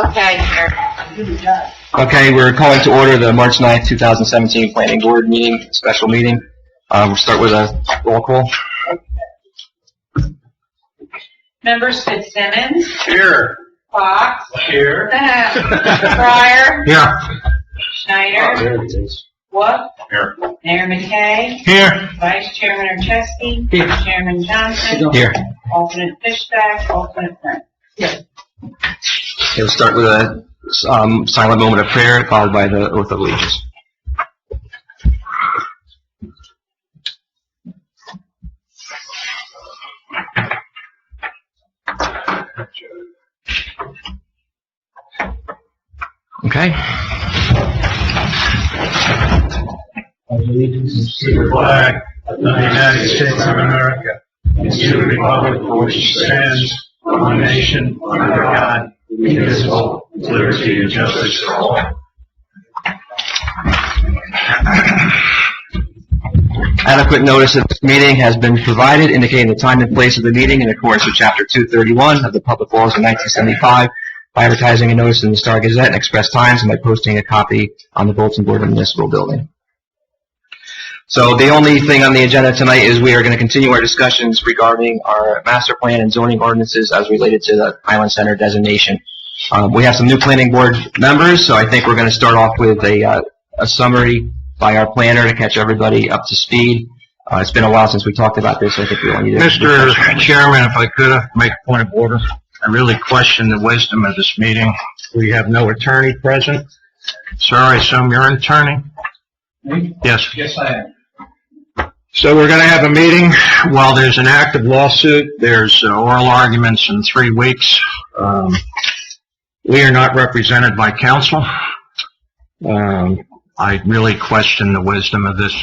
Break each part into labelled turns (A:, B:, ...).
A: Okay.
B: Okay, we're calling to order the March 9th, 2017 Planning Board meeting, special meeting. We'll start with a roll call.
A: Members Fitzsimmons.
C: Here.
A: Fox.
C: Here.
A: Fryer.
C: Here.
A: Schneider.
C: There it is.
A: Wolf.
C: Here.
A: Mayor McKay.
C: Here.
A: Vice Chairman Orchesky.
C: Here.
A: Chairman Johnson.
B: Here.
A: Alternate Fishback. Alternate Prince.
B: We'll start with a silent moment of prayer, followed by the oath of allegiance. Okay.
C: Allegiance to the flag of the United States of America and to the republic for which it stands, one nation, under God, indivisible, with liberty and justice for all.
B: Adequate notice of this meeting has been provided, indicating the time and place of the meeting in accordance with Chapter 231 of the Public Laws of 1975, by advertising a notice in the Star Gazette and Express Times, and by posting a copy on the bulletin board of the municipal building. So the only thing on the agenda tonight is we are going to continue our discussions regarding our master plan and zoning ordinances as related to the Highland Center designation. We have some new planning board members, so I think we're going to start off with a summary by our planner to catch everybody up to speed. It's been a while since we talked about this. I think we all need to...
C: Mr. Chairman, if I could make a point of order, I really question the wisdom of this meeting. We have no attorney present. Sir, I assume you're an attorney? Me? Yes. Yes, I am. So we're going to have a meeting while there's an active lawsuit. There's oral arguments in 3 weeks. We are not represented by counsel. I really question the wisdom of this.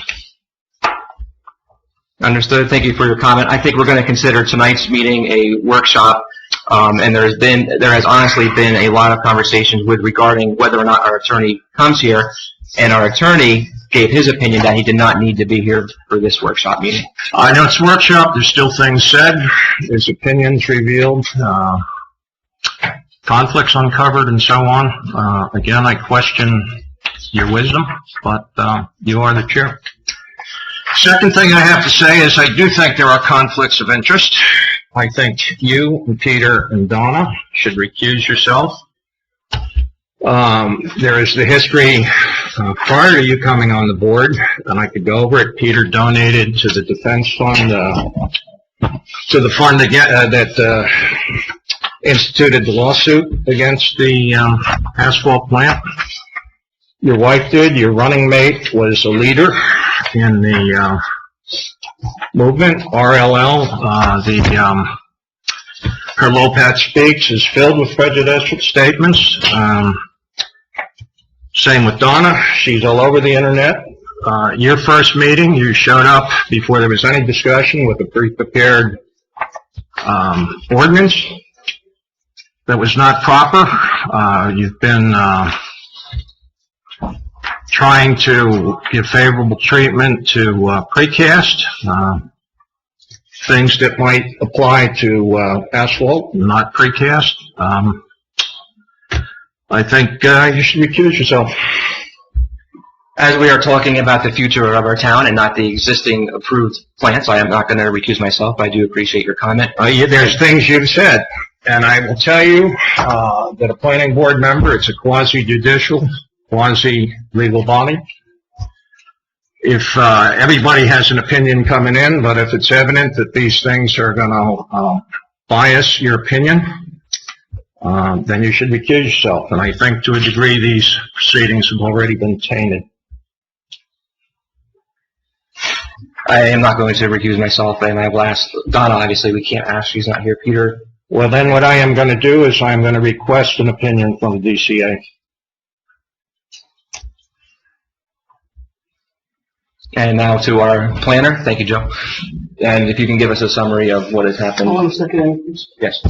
B: Understood. Thank you for your comment. I think we're going to consider tonight's meeting a workshop, and there has honestly been a lot of conversations regarding whether or not our attorney comes here, and our attorney gave his opinion that he did not need to be here for this workshop meeting.
C: I know it's a workshop. There's still things said. There's opinions revealed, conflicts uncovered, and so on. Again, I question your wisdom, but you are the chair. Second thing I have to say is I do think there are conflicts of interest. I think you and Peter and Donna should recuse yourself. There is the history prior to you coming on the board, and I could go over it. Peter donated to the defense fund, to the fund that instituted the lawsuit against the asphalt plant. Your wife did. Your running mate was a leader in the movement. RLL, her Lopat Speaks is filled with prejudicial statements. Same with Donna. She's all over the internet. Your first meeting, you showed up before there was any discussion with a pre-prepared ordinance that was not proper. You've been trying to give favorable treatment to precast, things that might apply to asphalt, not precast. I think you should recuse yourself.
B: As we are talking about the future of our town and not the existing approved plants, I am not going to recuse myself. I do appreciate your comment.
C: There's things you've said, and I will tell you that a planning board member, it's a quasi-judicial, quasi-legal body. If everybody has an opinion coming in, but if it's evident that these things are going to bias your opinion, then you should recuse yourself. And I think to a degree these proceedings have already been tainted.
B: I am not going to recuse myself, and I will ask Donna. Obviously, we can't ask. She's not here. Peter?
C: Well, then what I am going to do is I'm going to request an opinion from the DCA.
B: And now to our planner. Thank you, Joe. And if you can give us a summary of what has happened.
D: Hold on a second, please.
B: Yes.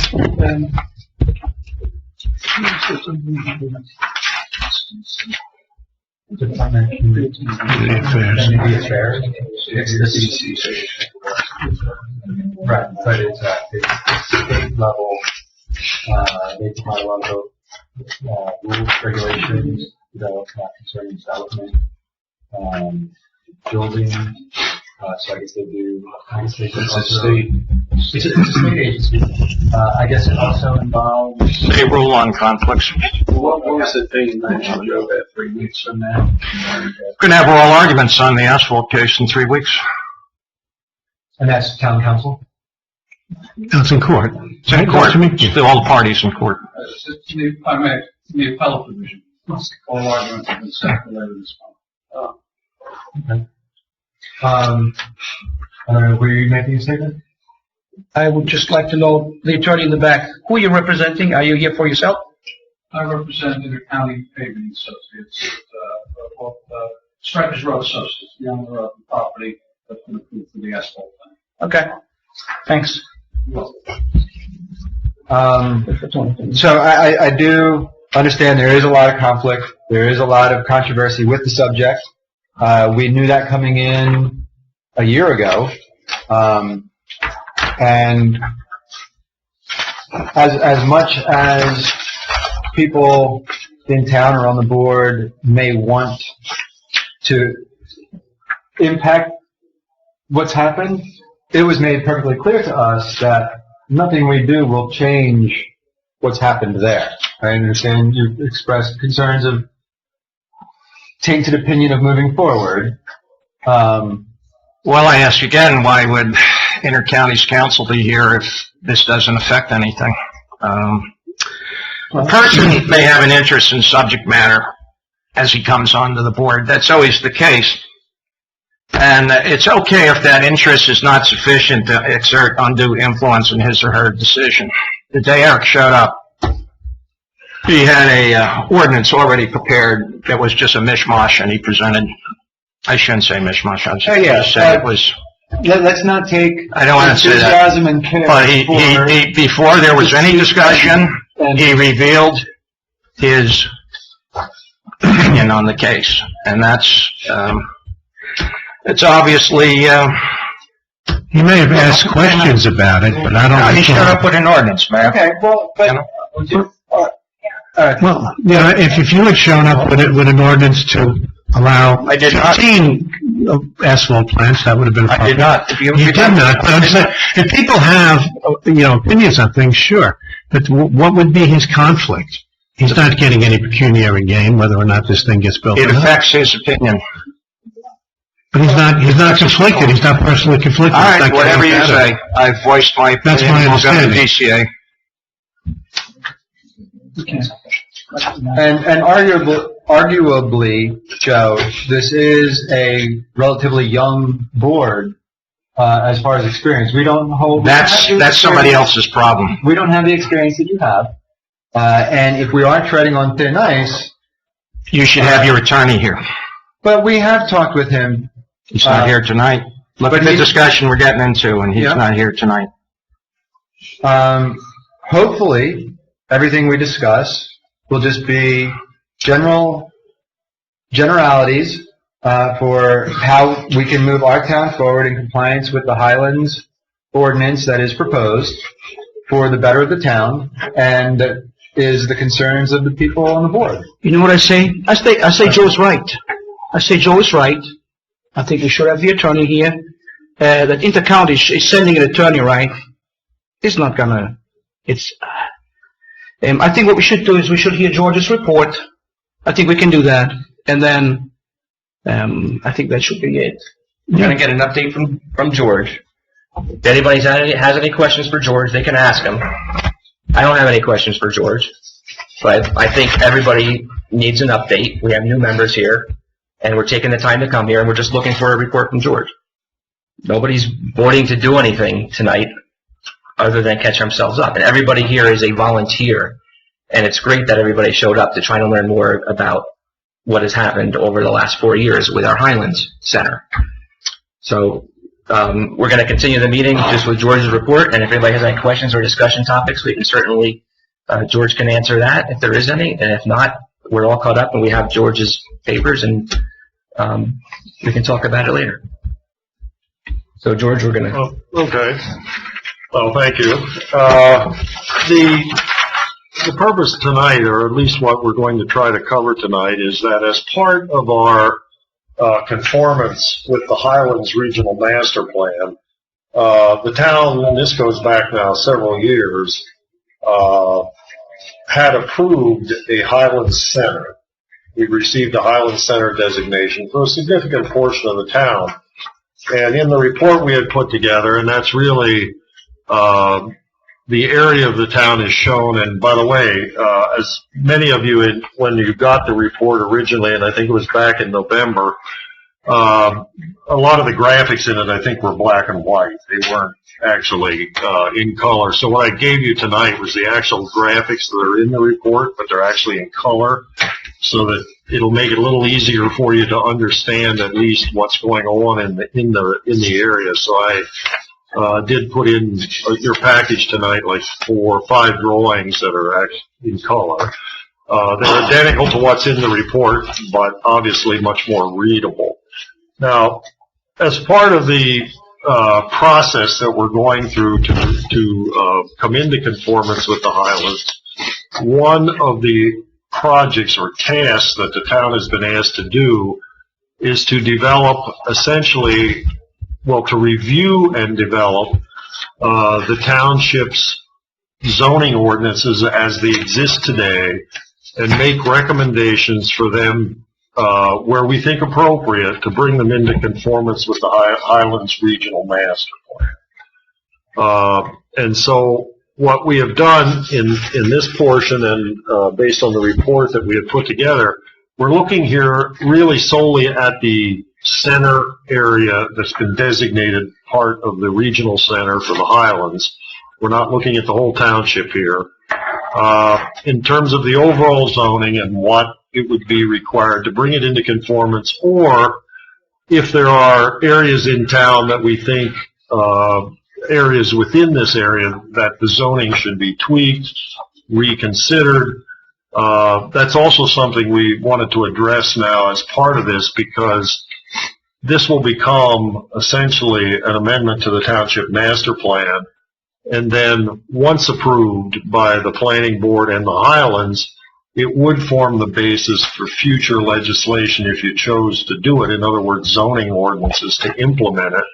D: Right, but it's state level, they my logo, rules, regulations, developed concerning development, building, so I guess they do.
C: It's a state.
D: It's a state agency. I guess it also involves.
C: State rule on conflicts.
D: What was the thing you mentioned, Joe, that 3 weeks from now?
C: Gonna have oral arguments on the asphalt case in 3 weeks.
D: And that's town council?
E: No, it's in court.
C: It's in court. It's all the parties in court.
F: The appellate division. All arguments have been set for later this month.
D: Okay. Were you making a statement?
G: I would just like to know, the attorney in the back, who are you representing? Are you here for yourself?
F: I represent the County Paving Associates, Strikers Road Associates, the owner of the property that's been approved for the asphalt plant.
G: Okay, thanks.
B: So I do understand there is a lot of conflict. There is a lot of controversy with the subject. We knew that coming in a year ago. And as much as people in town or on the board may want to impact what's happened, it was made perfectly clear to us that nothing we do will change what's happened there. I understand you've expressed concerns of tainted opinion of moving forward.
C: Well, I ask again, why would Intercounties Council be here if this doesn't affect anything? A person may have an interest in subject matter as he comes onto the board. That's always the case. And it's okay if that interest is not sufficient to exert undue influence in his or her decision. The day Eric showed up, he had a ordinance already prepared that was just a mishmash, and he presented, I shouldn't say mishmash, I should just say it was...
B: Let's not take
C: I don't want to say that,
B: enthusiasm and care
C: but he before there was any discussion, he revealed his opinion on the case, and that's it's obviously
E: He may have asked questions about it, but I don't.
C: he showed up with an ordinance, man.
B: Okay, well, but
E: Well, you know, if you had shown up with an ordinance to allow
C: I did not.
E: 15 asphalt plants, that would have been
C: I did
E: appropriate.
C: not.
E: You did not. But I'm saying, if people have, opinions on things, sure. But what would be his conflict? He's not getting any pecuniary gain, whether or not this thing gets built.
C: It
E: or not.
C: affects his opinion.
E: But he's not conflicted. He's not personally conflicted.
C: All
E: He's
C: right,
E: not
C: whatever
E: getting
C: you
E: out of
C: say.
E: it.
C: I've voiced my opinion.
E: That's my
C: We'll go to
E: understanding.
C: DCA.
B: And arguably, Joe, this is a relatively young board as far as experience. We don't hold.
C: That's somebody else's problem.
B: We don't have the experience that you have, and if we are treading on thin ice,
C: You should have your attorney here.
B: but we have talked with him.
C: He's not here tonight. Look
B: but
C: at the
B: he's-
C: discussion we're getting into, and he's
B: Yeah.
C: not here tonight.
B: Hopefully, everything we discuss will just be generalities for how we can move our town forward in compliance with the Highlands ordinance that is proposed for the better of the town, and that is the concerns of the people on the board.
G: You know what I say? I say Joe's right. I say Joe is right. I think we should have the attorney here. That Intercounty is sending an attorney, right? It's not gonna, I think what we should do is we should hear George's report. I think we can do that. And then, I think that should be it.
H: We're going to get an update from George. If anybody has any questions for George, they can ask him. I don't have any questions for George, but I think everybody needs an update. We have new members here, and we're taking the time to come here, and we're just looking for a report from George. Nobody's voting to do anything tonight other than catch themselves up. And everybody here is a volunteer, and it's great that everybody showed up to try to learn more about what has happened over the last 4 years with our Highlands Center. So we're going to continue the meeting just with George's report, and if anybody has any questions or discussion topics, we can certainly, George can answer that if there is any, and if not, we're all caught up and we have George's papers, and we can talk about it later. So George, we're going to...
I: Okay. Well, thank you.
C: the purpose tonight, or at least what we're going to try to cover tonight, is that as part of our conformance with the Highlands Regional Master Plan, the town, and this goes back now several years, had approved a Highlands Center. We received a Highlands Center designation for a significant portion of the town. And in the report we had put together, and that's really the area of the town is shown. And by the way, as many of you, when you got the report originally, and I think it was back in November, a lot of the graphics in it, I think, were black and white. They weren't actually in color. So what I gave you tonight was the actual graphics that are in the report, but they're actually in color, so that it'll make it a little easier for you to understand at least what's going on in the area. So I did put in your package tonight like 4 or 5 drawings that are actually in color. They're identical to what's in the report, but obviously much more readable. Now, as part of the process that we're going through to come into conformance with the Highlands, one of the projects or tasks that the town has been asked to do is to develop essentially, well, to review and develop the township's zoning ordinances as they exist today and make recommendations for them where we think appropriate to bring them into conformance with the Highlands Regional Master Plan. And so what we have done in this portion, and based on the report that we have put together, we're looking here really solely at the center area that's been designated part of the regional center for the Highlands. We're not looking at the whole township here. In terms of the overall zoning and what it would be required to bring it into conformance, or if there are areas in town that we think, areas within this area that the zoning should be tweaked, reconsidered. That's also something we wanted to address now as part of this, because this will become essentially an amendment to the Township Master Plan. And then once approved by the Planning Board and the Highlands, it would form the basis for future legislation if you chose to do it. In other words, zoning ordinances to implement it,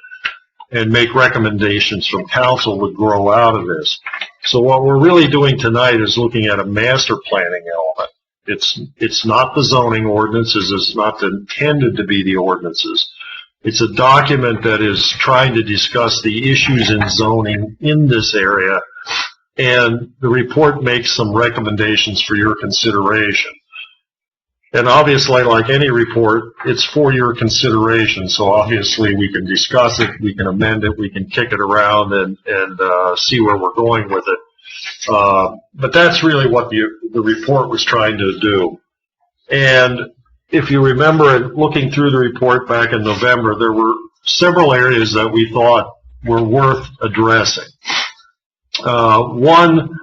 C: and make recommendations from council would grow out of this. So what we're really doing tonight is looking at a master planning element. It's not the zoning ordinances. It's not intended to be the ordinances. It's a document that is trying to discuss the issues in zoning in this area, and the report makes some recommendations for your consideration. And obviously, like any report, it's for your consideration. So obviously, we can discuss it, we can amend it, we can kick it around and see where we're going with it. But that's really what the report was trying to do. And if you remember, looking through the report back in November, there were several areas that we thought were worth addressing. One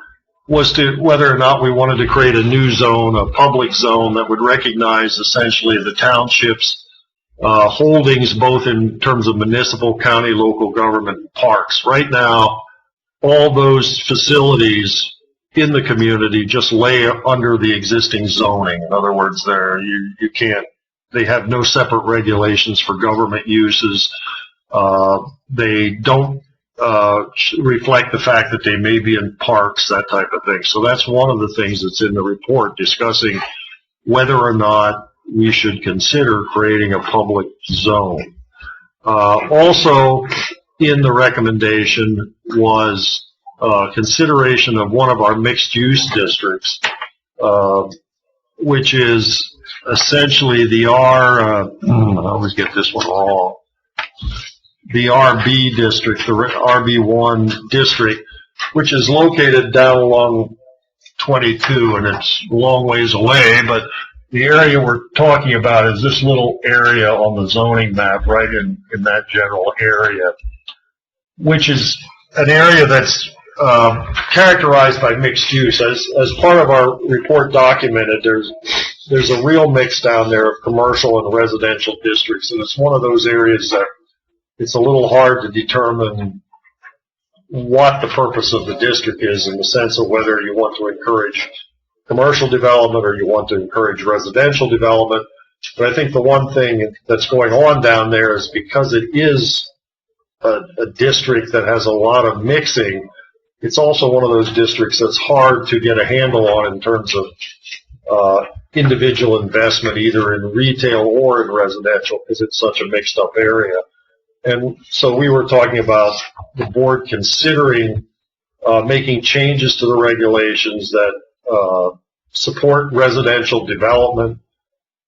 C: was to whether or not we wanted to create a new zone, a public zone that would recognize essentially the township's holdings both in terms of municipal, county, local government, and parks. Right now, all those facilities in the community just lay under the existing zoning. In other words, you can't, they have no separate regulations for government uses. They don't reflect the fact that they may be in parks, that type of thing. So that's one of the things that's in the report, discussing whether or not we should consider creating a public zone. Also in the recommendation was consideration of one of our mixed-use districts, which is essentially the I always get this one wrong. The RB district, the RB1 district, which is located down along 22, and it's a long ways away, but the area we're talking about is this little area on the zoning map right in that general area, which is an area that's characterized by mixed use. As part of our report documented, there's a real mix down there of commercial and residential districts, and it's one of those areas that it's a little hard to determine
I: what the purpose of the district is, in the sense of whether you want to encourage commercial development or you want to encourage residential development. But I think the one thing that's going on down there is because it is a district that has a lot of mixing, it's also one of those districts that's hard to get a handle on in terms of individual investment, either in retail or in residential, because it's such a mixed up area. And so we were talking about the board considering making changes to the regulations that support residential development.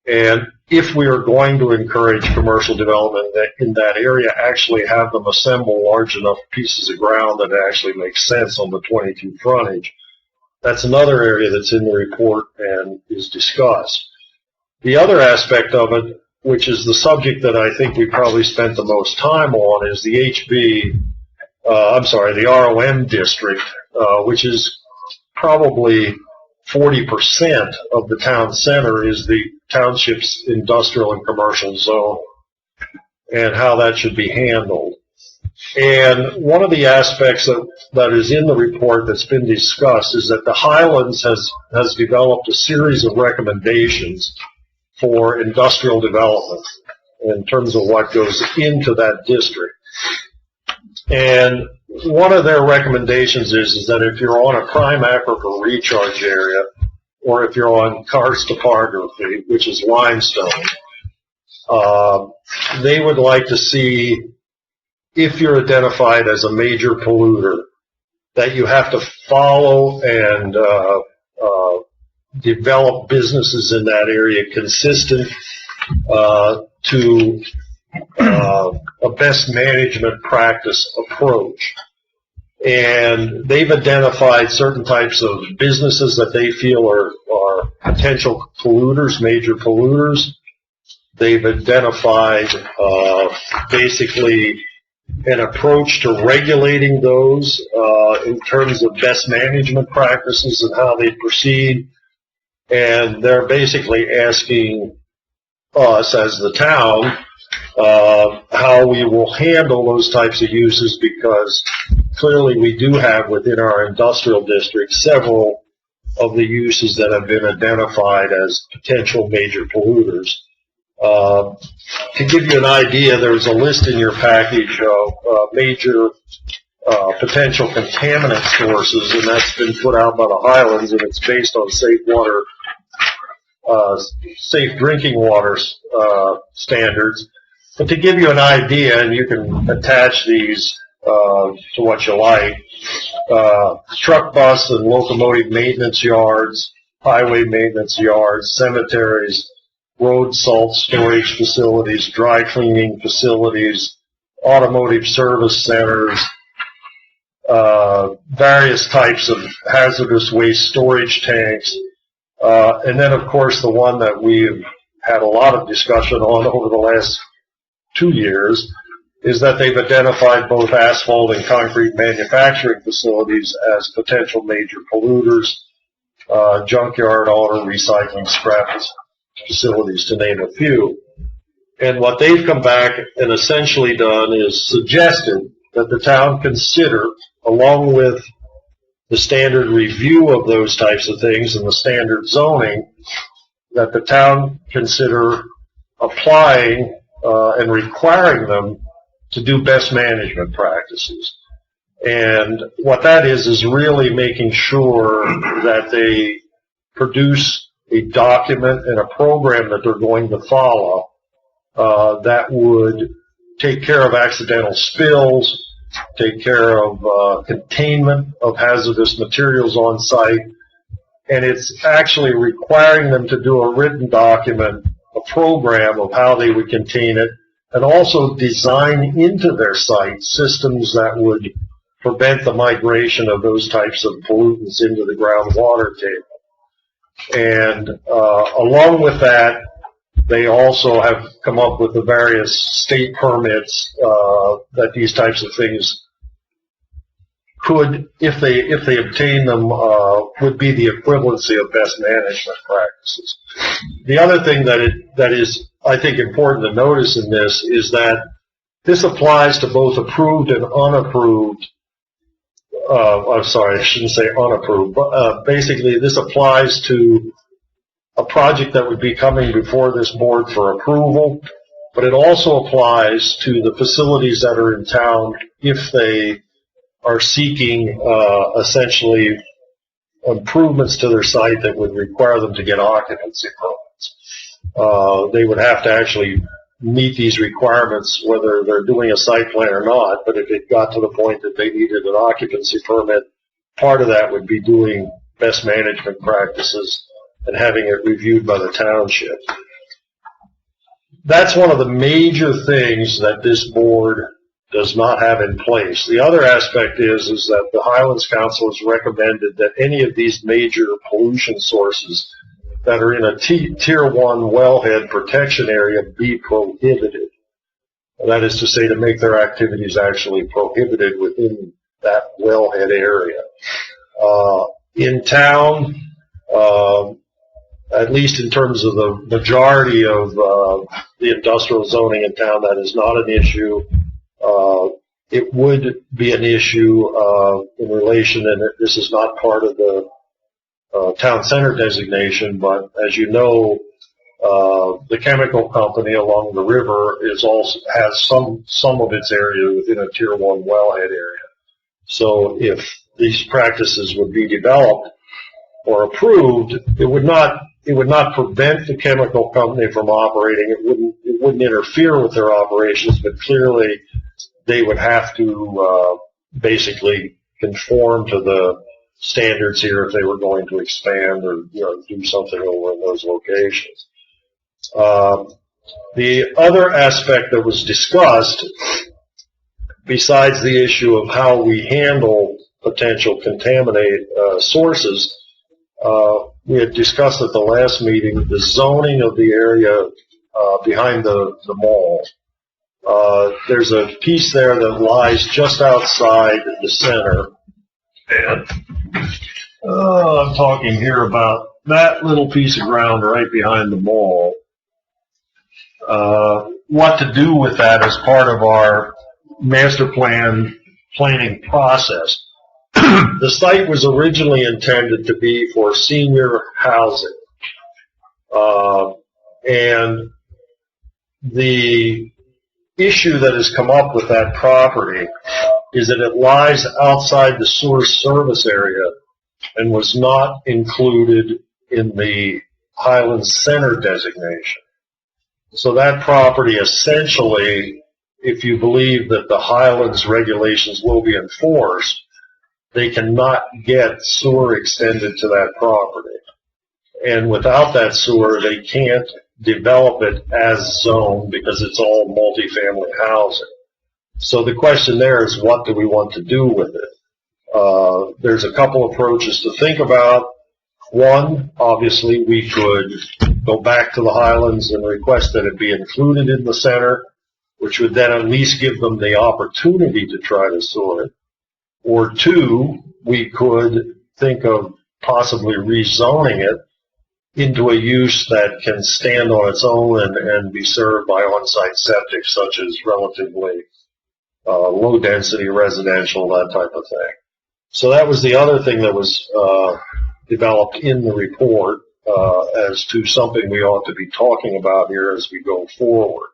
I: And if we are going to encourage commercial development in that area, actually have them assemble large enough pieces of ground that actually makes sense on the 22 frontage. That's another area that's in the report and is discussed. The other aspect of it, which is the subject that I think we probably spent the most time on, is the the ROM district, which is probably 40% of the town center is the township's industrial and commercial zone, and how that should be handled. And one of the aspects that is in the report that's been discussed is that the Highlands has developed a series of recommendations for industrial development in terms of what goes into that district. And one of their recommendations is that if you're on a prime aquifer recharge area, or if you're on karst topography, which is limestone, they would like to see, if you're identified as a major polluter, that you have to follow and develop businesses in that area consistent to a best management practice approach. And they've identified certain types of businesses that they feel are potential polluters, major polluters. They've identified basically an approach to regulating those in terms of best management practices and how they proceed. And they're basically asking us as the town how we will handle those types of uses, because clearly we do have within our industrial district several of the uses that have been identified as potential major polluters. To give you an idea, there's a list in your package of major potential contaminant sources, and that's been put out by the Highlands, and it's based on safe drinking water standards. But to give you an idea, and you can attach these to what you like, truck, bus, and locomotive maintenance yards, highway maintenance yards, cemeteries, road salt storage facilities, dry cleaning facilities, automotive service centers, various types of hazardous waste storage tanks, and then, of course, the one that we've had a lot of discussion on over the last 2 years is that they've identified both asphalt and concrete manufacturing facilities as potential major polluters, junkyard, auto recycling, scrap facilities, to name a few. And what they've come back and essentially done is suggested that the town consider, along with the standard review of those types of things and the standard zoning, that the town consider applying and requiring them to do best management practices. And what that is really making sure that they produce a document and a program that they're going to follow that would take care of accidental spills, take care of containment of hazardous materials on site, and it's actually requiring them to do a written document, a program of how they would contain it, and also design into their site systems that would prevent the migration of those types of pollutants into the groundwater table. And along with that, they also have come up with the various state permits that these types of things could, if they obtain them, would be the equivalency of best management practices. The other thing that is, I think, important to notice in this is that this applies to both approved and unapproved I'm sorry, I shouldn't say unapproved, but basically this applies to a project that would be coming before this board for approval, but it also applies to the facilities that are in town if they are seeking essentially improvements to their site that would require them to get occupancy permits. They would have to actually meet these requirements whether they're doing a site plan or not, but if it got to the point that they needed an occupancy permit, part of that would be doing best management practices and having it reviewed by the township. That's one of the major things that this board does not have in place. The other aspect is that the Highlands Council has recommended that any of these major pollution sources that are in a Tier 1 wellhead protection area be prohibited. That is to say, to make their activities actually prohibited within that wellhead area. In town, at least in terms of the majority of the industrial zoning in town, that is not an issue. It would be an issue in relation, and this is not part of the town center designation, but as you know, the chemical company along the river has some of its area within a Tier 1 wellhead area. So if these practices would be developed or approved, it would not prevent the chemical company from operating. It wouldn't interfere with their operations, but clearly they would have to basically conform to the standards here if they were going to expand or do something over in those locations. The other aspect that was discussed, besides the issue of how we handle potential contaminated sources, we had discussed at the last meeting the zoning of the area behind the mall. There's a piece there that lies just outside the center. And I'm talking here about that little piece of ground right behind the mall. What to do with that as part of our master planning process. The site was originally intended to be for senior housing. And the issue that has come up with that property is that it lies outside the sewer service area and was not included in the Highlands Center designation. So that property essentially, if you believe that the Highlands regulations will be enforced, they cannot get sewer extended to that property. And without that sewer, they can't develop it as zoned because it's all multifamily housing. So the question there is, what do we want to do with it? There's a couple approaches to think about. One, obviously, we could go back to the Highlands and request that it be included in the center, which would then at least give them the opportunity to try to sewer it. Or two, we could think of possibly rezoning it into a use that can stand on its own and be served by on-site septic, such as relatively low-density residential, that type of thing. So that was the other thing that was developed in the report as to something we ought to be talking about here as we go forward.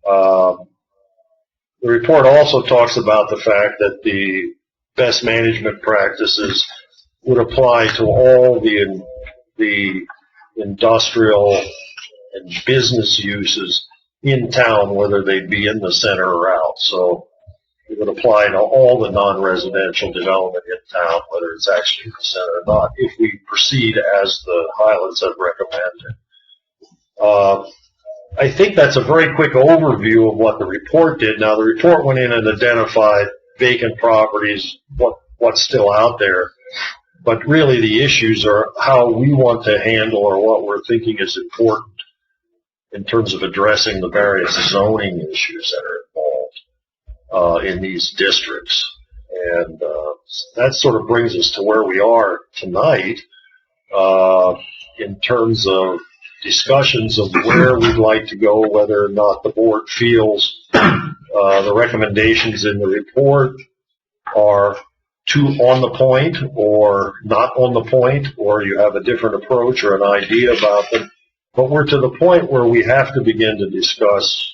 I: The report also talks about the fact that the best management practices would apply to all the industrial and business uses in town, whether they be in the center or out. So it would apply to all the non-residential development in town, whether it's actually in the center or not, if we proceed as the Highlands have recommended. I think that's a very quick overview of what the report did. Now, the report went in and identified vacant properties, what's still out there. But really the issues are how we want to handle or what we're thinking is important in terms of addressing the various zoning issues that are involved in these districts. And that sort of brings us to where we are tonight in terms of discussions of where we'd like to go, whether or not the board feels the recommendations in the report are too on the point or not on the point, or you have a different approach or an idea about them. But we're to the point where we have to begin to discuss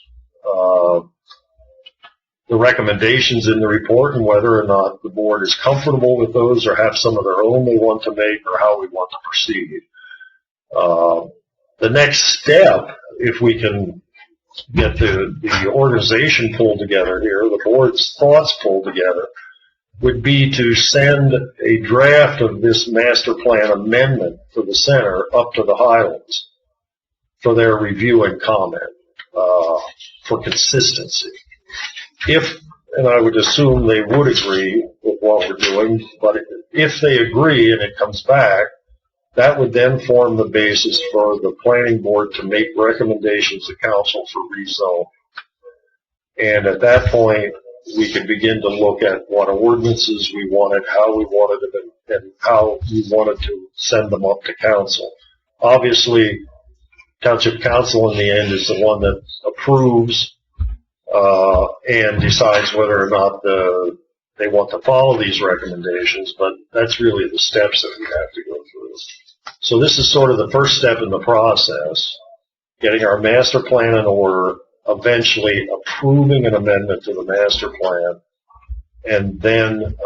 I: the recommendations in the report and whether or not the board is comfortable with those or have some of their own they want to make or how we want to proceed. The next step, if we can get the organization pulled together here, the board's thoughts pulled together, would be to send a draft of this master plan amendment for the center up to the Highlands for their review and comment for consistency. And I would assume they would agree with what we're doing, but if they agree and it comes back, that would then form the basis for the planning board to make recommendations to council for rezone. And at that point, we could begin to look at what ordinances we wanted, how we wanted them, and how we wanted to send them up to council. Obviously, Township Council in the end is the one that approves and decides whether or not they want to follow these recommendations, but that's really the steps that we have to go through. So this is sort of the first step in the process, getting our master plan in order, eventually approving an amendment to the master plan, and then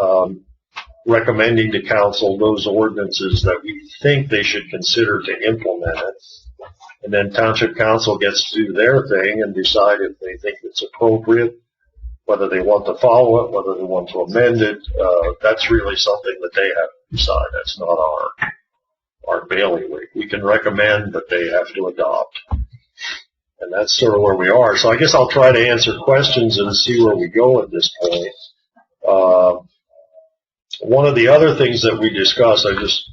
I: recommending to council those ordinances that we think they should consider to implement it. And then Township Council gets to do their thing and decide if they think it's appropriate, whether they want to follow it, whether they want to amend it. That's really something that they have to decide. That's not our bailiwick. We can recommend, but they have to adopt. And that's sort of where we are. So I guess I'll try to answer questions and see where we go at this point. One of the other things that we discussed, I just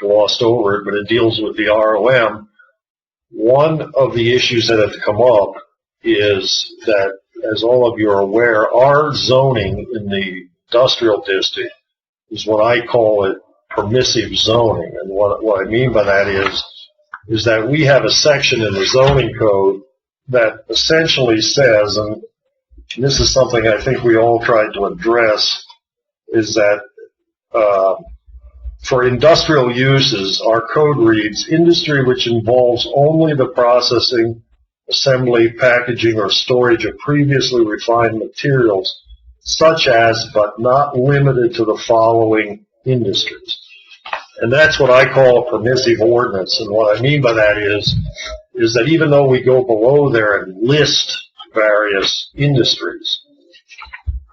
I: glossed over it, but it deals with the ROM. One of the issues that have come up is that, as all of you are aware, our zoning in the industrial district is what I call it permissive zoning. And what I mean by that is that we have a section in the zoning code that essentially says, and this is something I think we all tried to address, is that for industrial uses, our code reads, industry which involves only the processing, assembly, packaging, or storage of previously refined materials, such as, but not limited to, the following industries. And that's what I call a permissive ordinance. And what I mean by that is that even though we go below there and list various industries,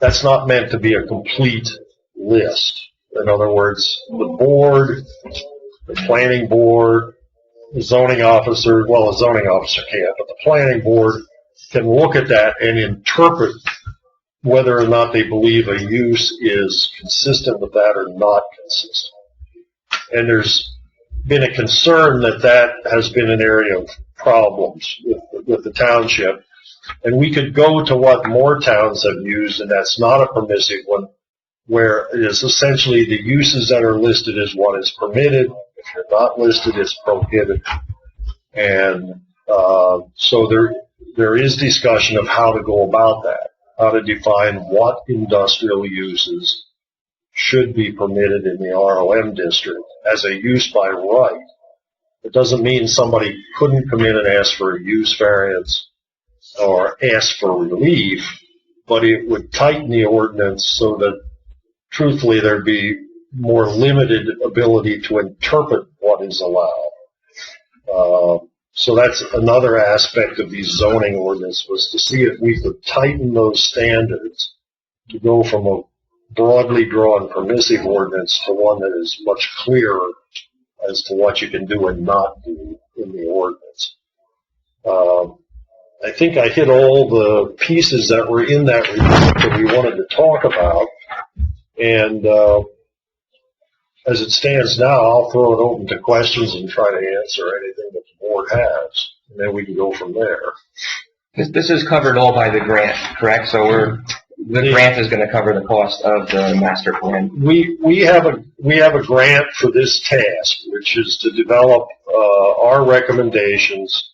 I: that's not meant to be a complete list. In other words, the board, the planning board, the zoning officer, well, the zoning officer can't, but the planning board can look at that and interpret whether or not they believe a use is consistent with that or not consistent. And there's been a concern that that has been an area of problems with the township. And we could go to what more towns have used, and that's not a permissive one, where it is essentially the uses that are listed as what is permitted. If you're not listed, it's prohibited. And so there is discussion of how to go about that, how to define what industrial uses should be permitted in the ROM district as a use by right. It doesn't mean somebody couldn't come in and ask for a use variance or ask for relief, but it would tighten the ordinance so that truthfully there'd be more limited ability to interpret what is allowed. So that's another aspect of these zoning ordinance, was to see if we could tighten those standards to go from a broadly drawn permissive ordinance to one that is much clearer as to what you can do and not do in the ordinance. I think I hit all the pieces that were in that report that we wanted to talk about. And as it stands now, I'll throw it open to questions and try to answer anything that the board has, and then we can go from there.
B: This is covered all by the grant, correct? So the grant is going to cover the cost of the master plan.
I: We have a grant for this task, which is to develop our recommendations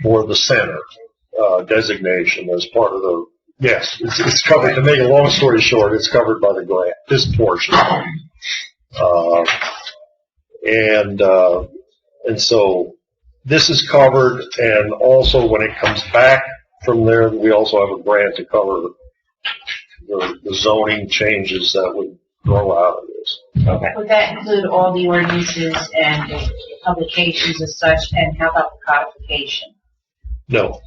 I: for the center designation as part of Yes, it's covered, to make a long story short, it's covered by the grant, this portion. And so this is covered, and also when it comes back from there, we also have a grant to cover the zoning changes that would grow out of this.
H: Okay.
A: Would that include all the ordinances and the publications as such, and how about the codification?
I: No.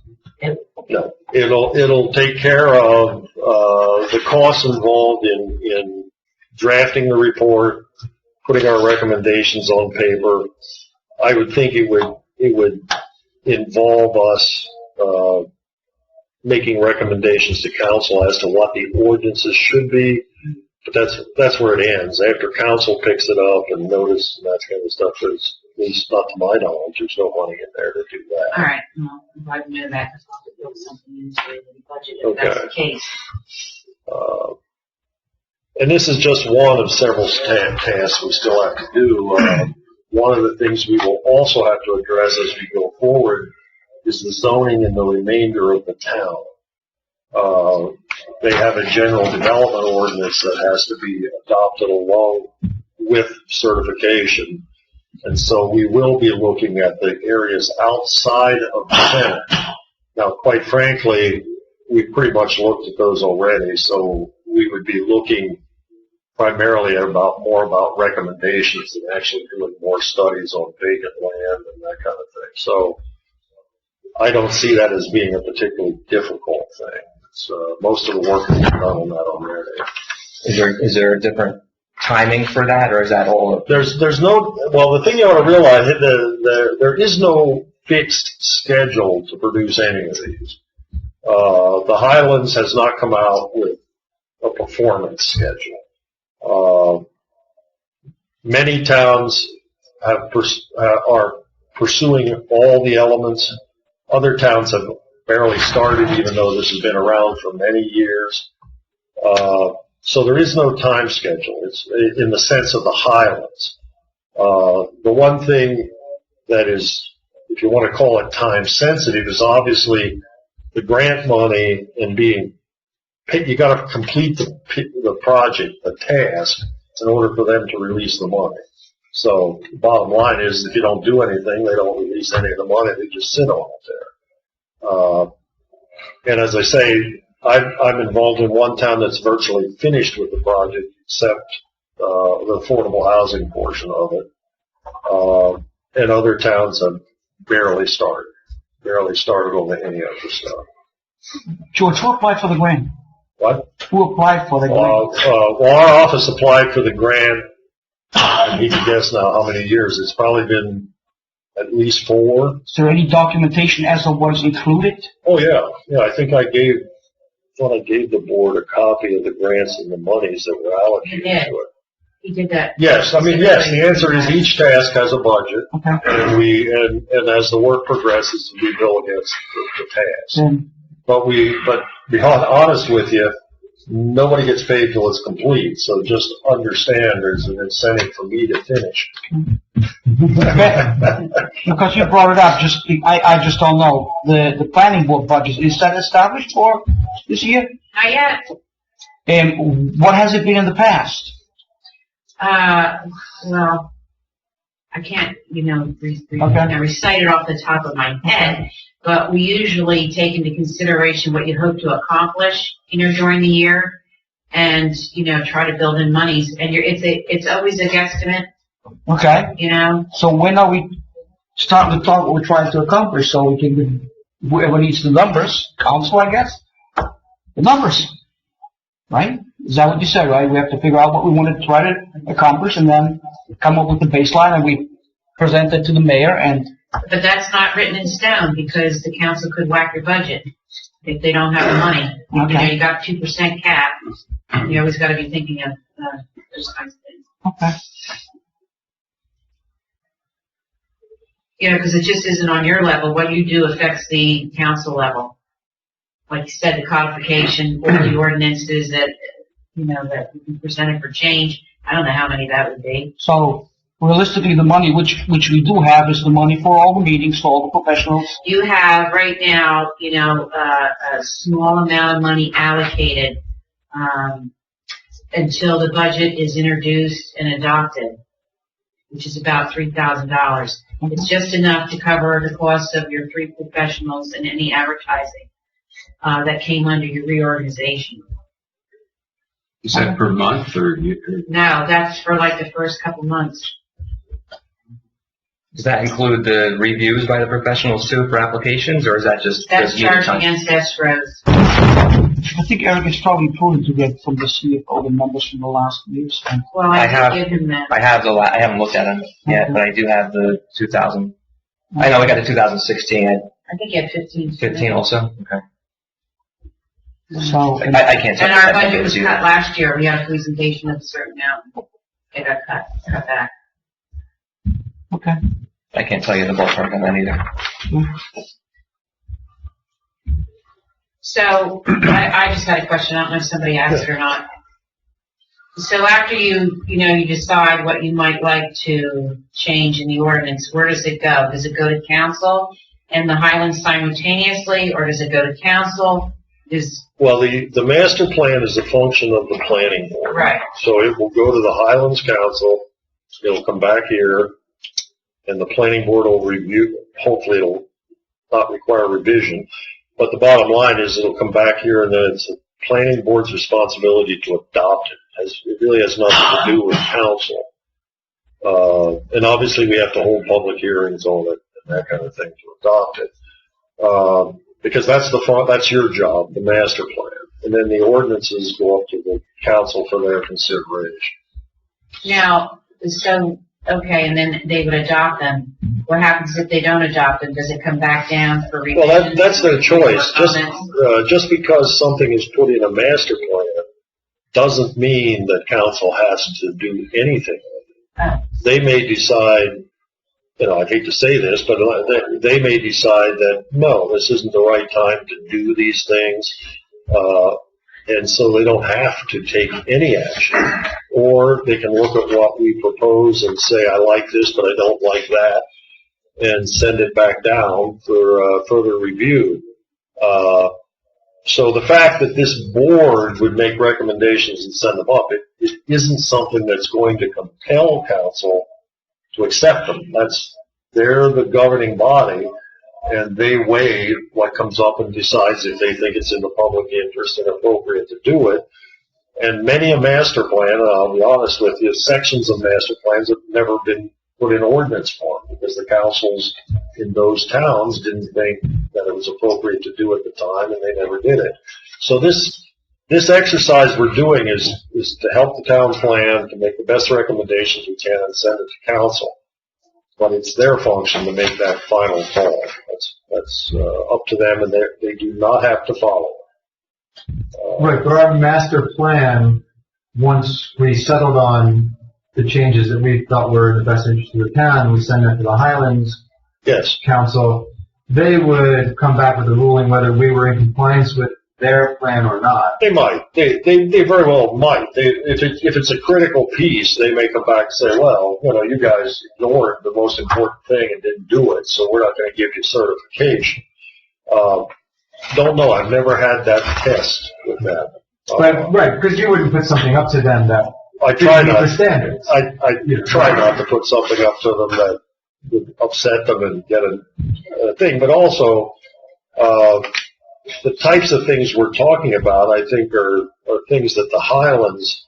I: No. It'll take care of the costs involved in drafting the report, putting our recommendations on paper. I would think it would involve us making recommendations to council as to what the ordinances should be. But that's where it ends. After council picks it up and notice and that kind of stuff, there's, at least not to my knowledge, there's no money in there to do that.
A: All right, well, if I know that, because I'll have to build something into the budget if that's the case.
I: And this is just one of several tasks we still have to do. One of the things we will also have to address as we go forward is the zoning in the remainder of the town. They have a general development ordinance that has to be adopted along with certification. And so we will be looking at the areas outside of the center. Now, quite frankly, we've pretty much looked at those already, so we would be looking primarily more about recommendations than actually doing more studies on vacant land and that kind of thing. So I don't see that as being a particularly difficult thing. It's, most of the work has been done on that already.
B: Is there a different timing for that, or is that all?
I: There's no, well, the thing you ought to realize, there is no fixed schedule to produce any of these. The Highlands has not come out with a performance schedule. Many towns are pursuing all the elements. Other towns have barely started, even though this has been around for many years. So there is no time schedule. It's in the sense of the Highlands. The one thing that is, if you want to call it time sensitive, is obviously the grant money and being paid. You got to complete the project, the task, in order for them to release the money. So the bottom line is, if you don't do anything, they don't release any of the money. They just sit on it there. And as I say, I'm involved in one town that's virtually finished with the project, except the affordable housing portion of it. And other towns have barely started on any other stuff.
G: George, who applied for the grant?
I: What?
G: Who applied for the grant?
I: Well, our office applied for the grant. I need to guess now how many years. It's probably been at least 4.
G: Is there any documentation as to what is included?
I: Oh yeah. I think I gave the board a copy of the grants and the monies that were allocated to it.
A: He did that.
I: Yes, I mean, yes, the answer is each task has a budget,
G: Okay.
I: and as the work progresses, we bill against the task. But be honest with you, nobody gets paid till it's complete, so just understand there's an incentive for me to finish.
G: Because you brought it up, I just don't know. The planning board budget, is that established for this year?
A: Not yet.
G: And what has it been in the past?
A: Well, I can't, recite it off the top of my head, but we usually take into consideration what you hope to accomplish, during the year, and, try to build in monies. And it's always a guesstimate,
G: Okay. So when are we starting to talk what we're trying to accomplish, so we can, whoever needs the numbers, council, I guess, the numbers, right? Is that what you said, right? We have to figure out what we want to try to accomplish and then come up with the baseline, and we present it to the mayor.
A: But that's not written in stone, because the council could whack your budget if they don't have the money.
G: Okay.
A: You got 2% cap. You always got to be thinking of those kinds of things.
G: Okay.
A: Because it just isn't on your level. What you do affects the council level. Like you said, the codification, all the ordinances that, that we presented for change. I don't know how many that would be.
G: So realistically, the money which we do have is the money for all the meetings, for all the professionals.
A: You have right now, a small amount of money allocated, until the budget is introduced and adopted, which is about $3,000. It's just enough to cover the cost of your 3 professionals and any advertising, that came under your reorganization.
F: Is that per month or?
A: No, that's for like the first couple months.
H: Does that include the reviews by the professionals too for applications, or is that just?
A: That's
H: just meeting
A: charged
H: time?
A: against escrows.
G: I think Eric is probably prudent to get from the CFO the numbers from the last year's.
A: Well,
H: I
A: I
H: have-
A: did give him that.
H: I have I haven't looked at them yet, but I do have the 2000. I know we got the 2016.
A: I think you had 15.
H: 15 also. Okay.
G: So,
H: I can't tell.
A: And our
H: I think
A: budget
H: it
A: was
H: either.
A: cut last year. We had a presentation of a certain amount. It got cut back.
G: okay.
H: I can't tell you the ballpark on that either.
A: So, I just had a question. I don't know if somebody asked it or not. So after you decide what you might like to change in the ordinance, where does it go? Does it go to council and the Highlands simultaneously, or does it go to council?
I: Well, the master plan is a function of the planning board.
A: Right.
I: So it will go to the Highlands Council, it'll come back here, and the planning board will review, hopefully it'll not require revision, but the bottom line is it'll come back here and then it's the planning board's responsibility to adopt it. It really has nothing to do with council. And obviously we have to hold public hearings on it and that kind of thing to adopt it. Because that's your job, the master plan. And then the ordinances go up to the council for their consideration.
A: Now, okay, and then they would adopt them. What happens if they don't adopt them? Does it come back down for revision?
I: Well, that's their choice.
A: Or comments?
I: Just because something is put in a master plan doesn't mean that council has to do anything.
A: Oh.
I: They may decide, I hate to say this, but they may decide that, no, this isn't the right time to do these things, and so they don't have to take any action. Or they can look at what we propose and say, I like this, but I don't like that, and send it back down for further review. So the fact that this board would make recommendations and send them up, it isn't something that's going to compel council to accept them. They're the governing body, and they weigh what comes up and decides if they think it's in the public interest and appropriate to do it. And many a master plan, and I'll be honest with you, sections of master plans have never been put in ordinance form because the councils in those towns didn't think that it was appropriate to do at the time, and they never did it. So this exercise we're doing is to help the town plan, to make the best recommendations we can and send it to council. But it's their function to make that final call. That's up to them, and they do not have to follow it.
J: Right, but our master plan, once we settled on the changes that we thought were in the best interest of the town, we send that to the Highlands Council. They would come back with a ruling whether we were in compliance with their plan or not.
I: They might. They very well might. If it's a critical piece, they may come back and say, well, you guys ignored the most important thing and didn't do it, so we're not going to give you certification. Don't know. I've never had that test with that.
J: Right, because you wouldn't put something up to them that
I: I try
J: didn't meet
I: not.
J: the standards.
I: I try not to put something up to them that would upset them and get a thing. But also, the types of things we're talking about, I think, are things that the Highlands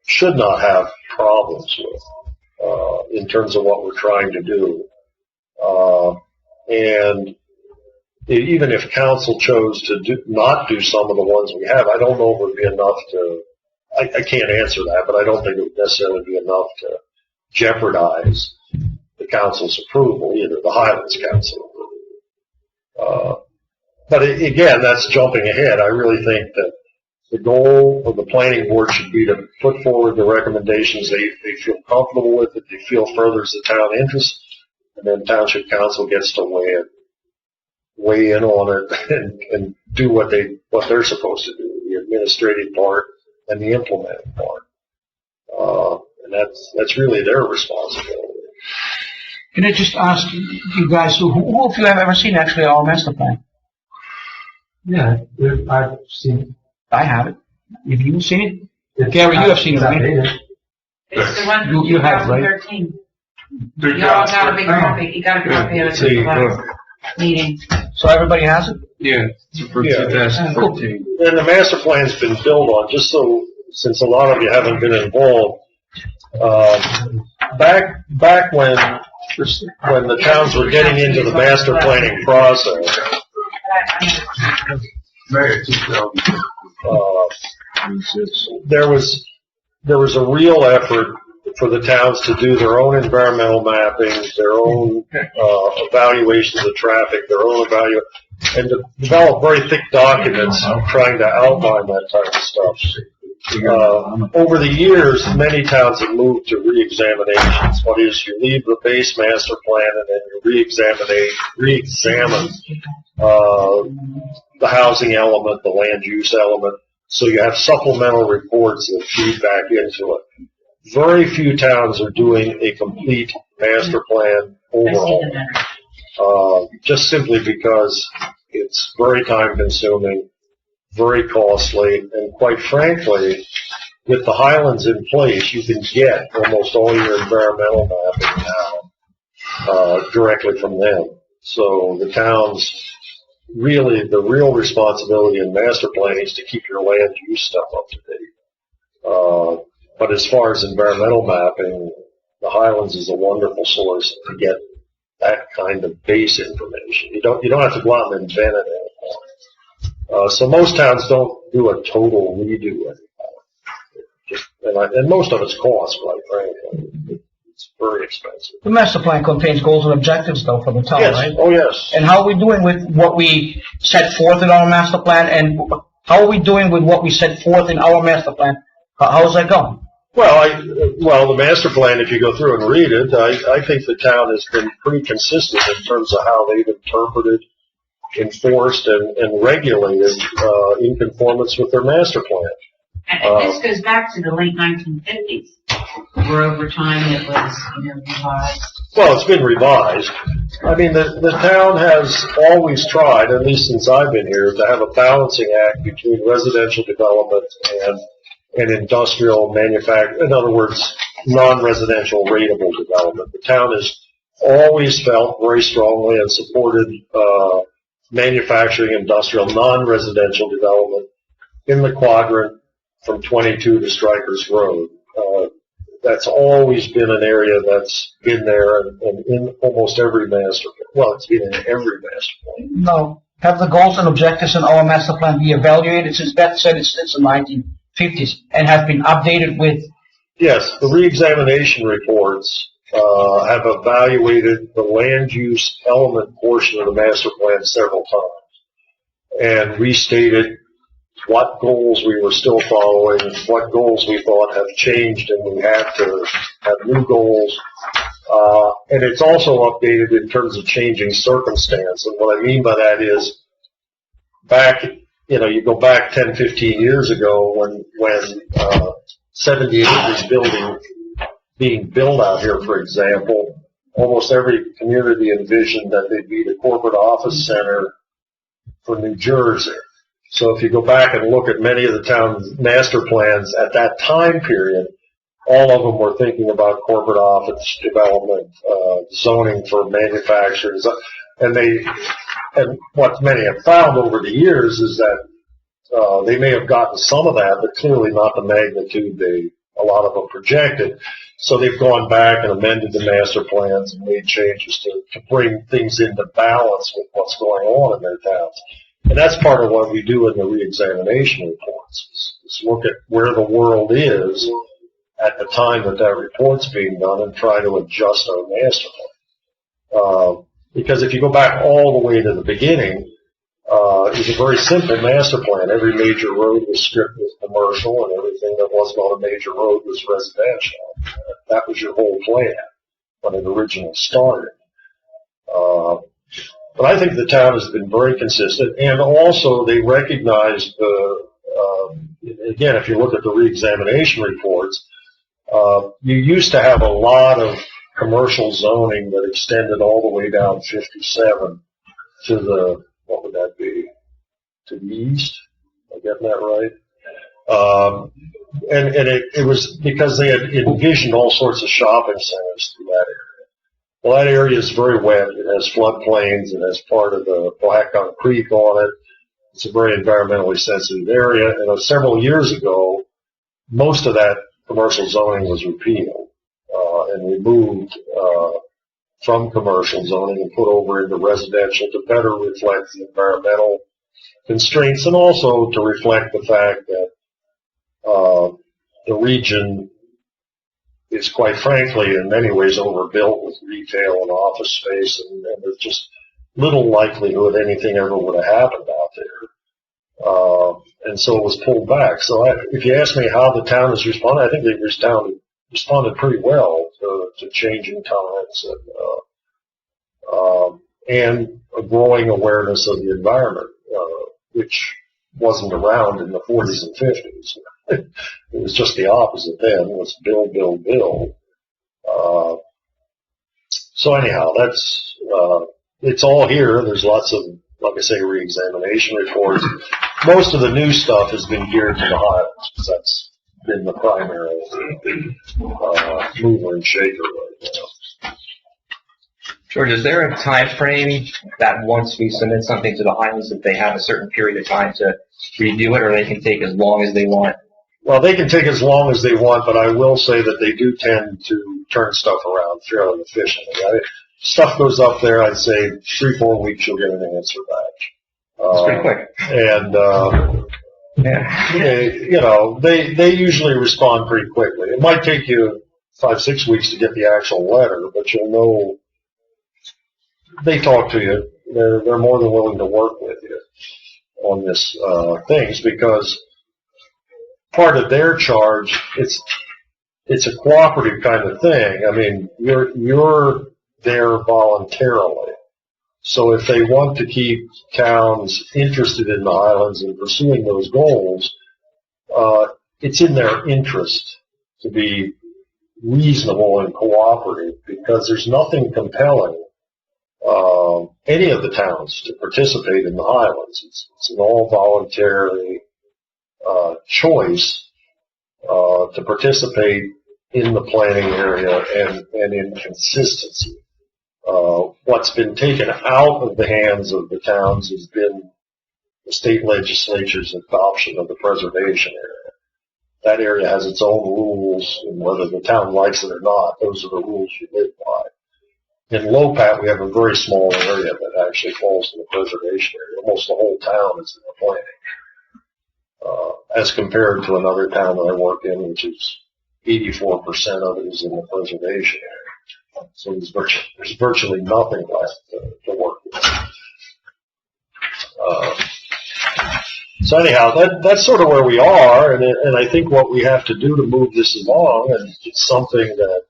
I: should not have problems with in terms of what we're trying to do. And even if council chose to not do some of the ones we have, I don't know if it would be enough to, I can't answer that, but I don't think it would necessarily be enough to jeopardize the council's approval, either the Highlands Council. But again, that's jumping ahead. I really think that the goal of the planning board should be to put forward the recommendations they feel comfortable with, that they feel furthers the town interest, and then township council gets to weigh in on it and do what they're supposed to do, the administrative part and the implementing part. And that's really their responsibility.
G: Can I just ask you guys, who of you have ever seen actually our master plan?
J: Yeah, I've seen it.
G: I haven't. Have you seen it? Gary, you have seen it, right?
A: It's the one from
G: You have, right?
A: 2013. You all got a big copy, you got a copy of it at the last meeting.
G: So everybody has it?
F: Yeah, for 2014.
I: And the master plan's been built on, just so, since a lot of you haven't been involved, back when the towns were getting into the master planning process, there was a real effort for the towns to do their own environmental mapping, their own evaluations of traffic, their own and to develop very thick documents trying to outline that type of stuff. Over the years, many towns have moved to re-examinations. What is, you leave the base master plan and then you re-examine the housing element, the land use element, so you have supplemental reports that feed back into it. Very few towns are doing a complete master plan overhaul, just simply because it's very time consuming, very costly, and quite frankly, with the Highlands in place, you can get almost all your environmental mapping now directly from them. So the towns, really, the real responsibility in master planning is to keep your land use stuff up to date. But as far as environmental mapping, the Highlands is a wonderful source to get that kind of base information. You don't have to go out and invent it anymore. So most towns don't do a total redo anymore. And most of it's cost, quite frankly. It's very expensive.
G: The master plan contains goals and objectives, though, for the town,
I: yes.
G: right?
I: Oh, yes.
G: And how are we doing with what we set forth in our master plan, and how are we doing with what we set forth in our master plan? How's that going?
I: Well, the master plan, if you go through and read it, I think the town has been pretty consistent in terms of how they've interpreted, enforced, and regulated in conformance with their master plan.
A: And this goes back to the late 1950s, where over time it was, revised.
I: Well, it's been revised. I mean, the town has always tried, at least since I've been here, to have a balancing act between residential development and industrial manufacturing. In other words, non-residential rateable development. The town has always felt very strongly and supported manufacturing, industrial, non-residential development in the quadrant from 22 to Strikers Road. That's always been an area that's been there and in almost every master plan. Well, it's been in every master plan.
G: No. Have the goals and objectives in our master plan be evaluated since Beth said it's the 1950s and have been updated with?
I: Yes, the re-examination reports have evaluated the land use element portion of the master plan several times and restated what goals we were still following, what goals we thought have changed and we have to have new goals. And it's also updated in terms of changing circumstance. And what I mean by that is back, you go back 10, 15 years ago when 70 acres being built out here, for example, almost every community envisioned that they'd be the corporate office center for New Jersey. So if you go back and look at many of the town's master plans at that time period, all of them were thinking about corporate office development, zoning for manufacturers, and what many have found over the years is that they may have gotten some of that, but clearly not the magnitude a lot of them projected. So they've gone back and amended the master plans and made changes to bring things into balance with what's going on in their towns. And that's part of what we do in the re-examination reports, is look at where the world is at the time that report's being done and try to adjust our master plan. Because if you go back all the way to the beginning, it was a very simple master plan. Every major road was stripped with commercial and everything that wasn't on a major road was residential. That was your whole plan when it originally started. But I think the town has been very consistent, and also they recognized again, if you look at the re-examination reports, You used to have a lot of commercial zoning that extended all the way down 57 to the, what would that be, to the east? Am I getting that right? And it was because they had envisioned all sorts of shopping centers through that area. Well, that area is very wet. It has floodplains. It has part of the Lopatcong Creek on it. It's a very environmentally sensitive area. And several years ago, most of that commercial zoning was repealed and removed from commercial zoning and put over into residential to better reflect the environmental constraints and also to reflect the fact that the region is quite frankly in many ways overbuilt with retail and office space, and there's just little likelihood anything ever would have happened out there. And so it was pulled back. So if you ask me how the town has responded, I think the town responded pretty well to changing times and a growing awareness of the environment, which wasn't around in the 40s and 50s. It was just the opposite then. It was build, build, build. So anyhow, that's it's all here. There's lots of, like I say, re-examination reports. Most of the new stuff has been geared to the Highlands, because that's been the primary mover and shaker right now.
H: George, is there a time frame that once we submit something to the Highlands that they have a certain period of time to review it, or they can take as long as they want?
I: Well, they can take as long as they want, but I will say that they do tend to turn stuff around fairly efficiently. Stuff goes up there, I'd say 3-4 weeks you'll get an answer back.
H: That's pretty quick.
I: And they usually respond pretty quickly. It might take you 5-6 weeks to get the actual letter, but you'll know they talk to you. They're more than willing to work with you on this things, because part of their charge, it's a cooperative kind of thing. I mean, you're there voluntarily. So if they want to keep towns interested in the Highlands and pursuing those goals, it's in their interest to be reasonable and cooperative, because there's nothing compelling any of the towns to participate in the Highlands. It's an all voluntary choice to participate in the planning area and in consistency. What's been taken out of the hands of the towns has been the state legislature's adoption of the preservation area. That area has its own rules, and whether the town likes it or not, those are the rules you live by. In Lopat, we have a very small area that actually falls in the preservation area. Almost the whole town is in the planning. As compared to another town that I work in, which is 84% of it is in the preservation area. So there's virtually nothing left to work with. So anyhow, that's sort of where we are, and I think what we have to do to move this along, and it's something that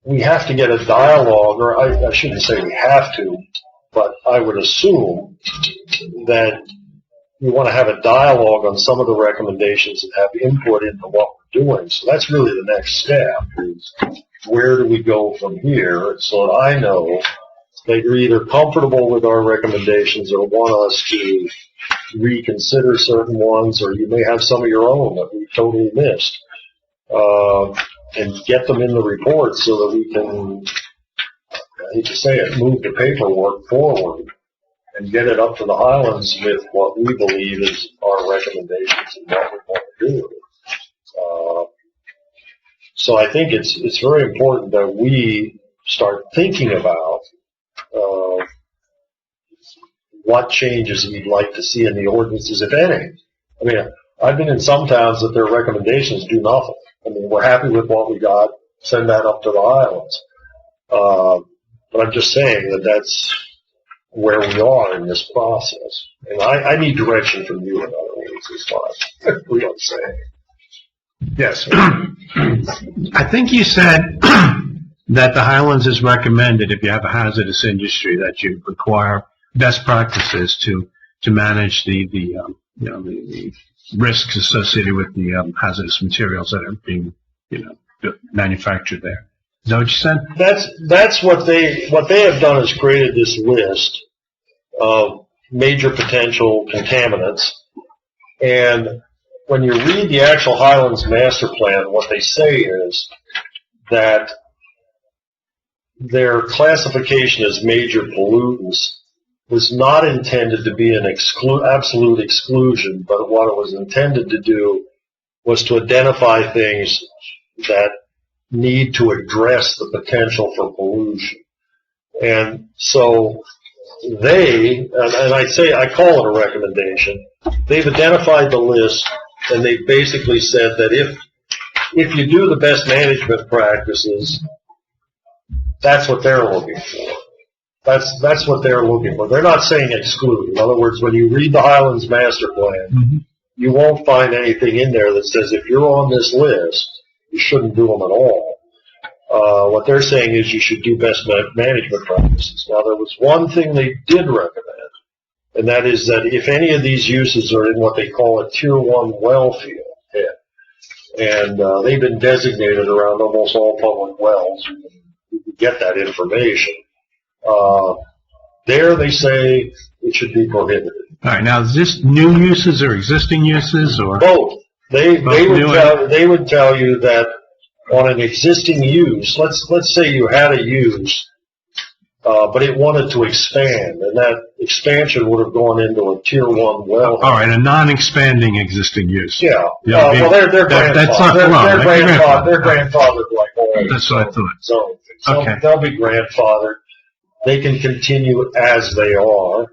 I: we have to get a dialogue, or I shouldn't say we have to, but I would assume that we want to have a dialogue on some of the recommendations and have input into what we're doing. So that's really the next step, is where do we go from here, so that I know that you're either comfortable with our recommendations or want us to reconsider certain ones, or you may have some of your own that we totally missed, and get them in the report so that we can, I hate to say it, move the paperwork forward and get it up to the Highlands with what we believe is our recommendations and what we want to do. So I think it's very important that we start thinking about what changes we'd like to see in the ordinances, if any. I mean, I've been in some towns that their recommendations do nothing. I mean, we're happy with what we got, send that up to the Highlands. But I'm just saying that that's where we are in this process. And I need direction from you, in other words, is what I'm really saying.
C: Yes.
E: I think you said that the Highlands has recommended, if you have a hazardous industry, that you require best practices to manage the risks associated with the hazardous materials that are being, manufactured there. Is that what you said?
I: That's what they have done is created this list of major potential contaminants. And when you read the actual Highlands Master Plan, what they say is that their classification as major pollutants was not intended to be an absolute exclusion, but what it was intended to do was to identify things that need to address the potential for pollution. And so they, and I call it a recommendation, they've identified the list, and they basically said that if you do the best management practices, that's what they're looking for. That's what they're looking for. They're not saying exclude. In other words, when you read the Highlands Master Plan, you won't find anything in there that says if you're on this list, you shouldn't do them at all. What they're saying is you should do best management practices. Now, there was one thing they did recommend, and that is that if any of these uses are in what they call a Tier 1 well field, and they've been designated around almost all public wells, you can get that information. There they say it should be prohibited.
E: All right. Now, is this new uses or existing uses or
I: both? They would tell you that on an existing use, let's say you had a use, but it wanted to expand, and that expansion would have gone into a Tier 1 well.
E: All right, a non-expanding existing use.
I: Yeah.
E: Well,
I: they're grandfathered.
E: That's not wrong.
I: They're grandfathered like all.
E: That's what I thought.
I: So
E: Okay.
I: they'll be grandfathered. They can continue as they are.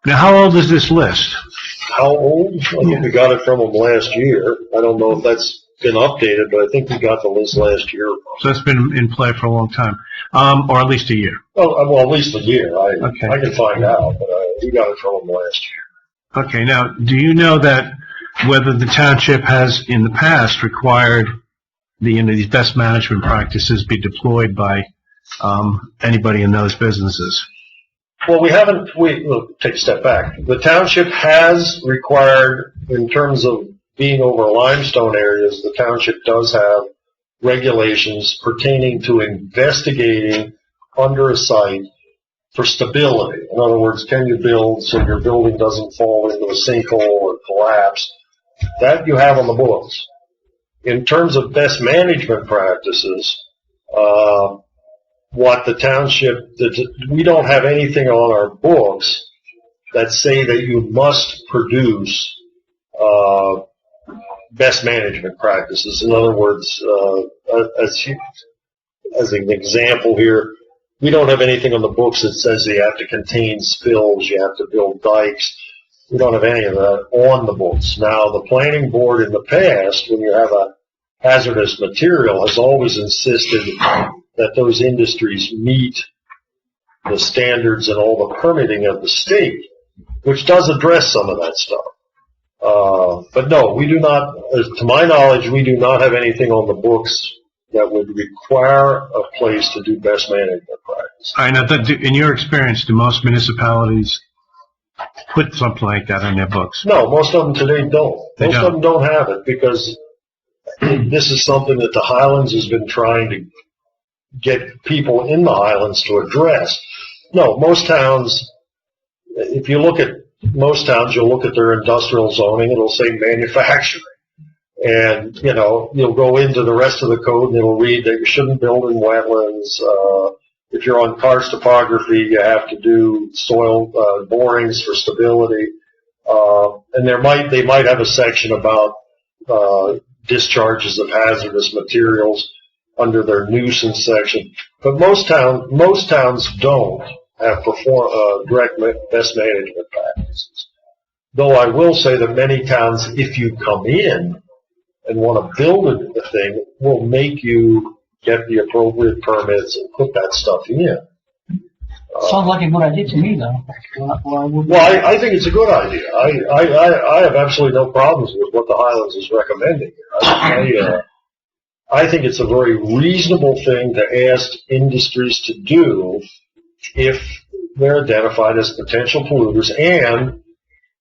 E: Now, how old is this list?
I: How old? I think we got it from them last year. I don't know if that's been updated, but I think we got the list last year.
E: So it's been in play for a long time, or at least a year.
I: Well, at least a year. I
E: Okay.
I: can find out, but we got it from them last year.
E: Okay. Now, do you know that whether the township has in the past required these best management practices be deployed by anybody in those businesses?
I: Well, we haven't. We'll take a step back. The township has required, in terms of being over limestone areas, the township does have regulations pertaining to investigating under a site for stability. In other words, can you build so your building doesn't fall into a sinkhole or collapse? That you have on the books. In terms of best management practices, what the township, we don't have anything on our books that say that you must produce best management practices. In other words, as an example here, we don't have anything on the books that says you have to contain spills, you have to build dikes. We don't have any of that on the books. Now, the planning board in the past, when you have a hazardous material, has always insisted that those industries meet the standards and all the permitting of the state, which does address some of that stuff. But no, we do not, to my knowledge, we do not have anything on the books that would require a place to do best management practice.
E: I know that in your experience, do most municipalities put something like that on their books?
I: No, most of them today don't. Most of them don't have it because this is something that the Highlands has been trying to get people in the Highlands to address. No, most towns, if you look at most towns, you'll look at their industrial zoning, it'll say manufacturing. And, you'll go into the rest of the code and it'll read that you shouldn't build in wetlands. If you're on karst topography, you have to do soil borings for stability. And they might have a section about discharges of hazardous materials under their nuisance section. But most towns don't have direct best management practices. Though I will say that many towns, if you come in and want to build a thing, will make you get the appropriate permits and put that stuff in.
G: Sounds like a good idea to me, though.
I: Well, I think it's a good idea. I have absolutely no problems with what the Highlands is recommending here. I think it's a very reasonable thing to ask industries to do if they're identified as potential polluters, and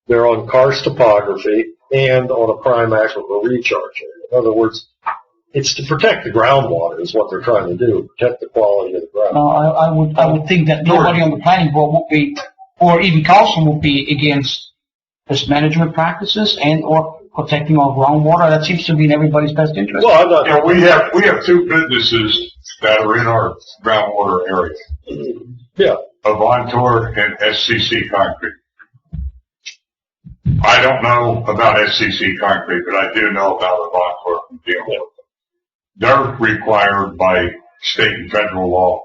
I: they're on karst topography, and on a prime aquifer recharge area. In other words, it's to protect the groundwater is what they're trying to do, protect the quality of the ground.
G: I would think that nobody on the planning board would be, or even council would be against best management practices and or protecting our groundwater. That seems to be in everybody's best interest.
I: Well, I'm not.
K: Yeah, we have two businesses that are in our groundwater area.
I: Yeah.
K: Avantor and SCC Concrete. I don't know about SCC Concrete, but I do know about Avantor from dealing with them. They're required by state and federal law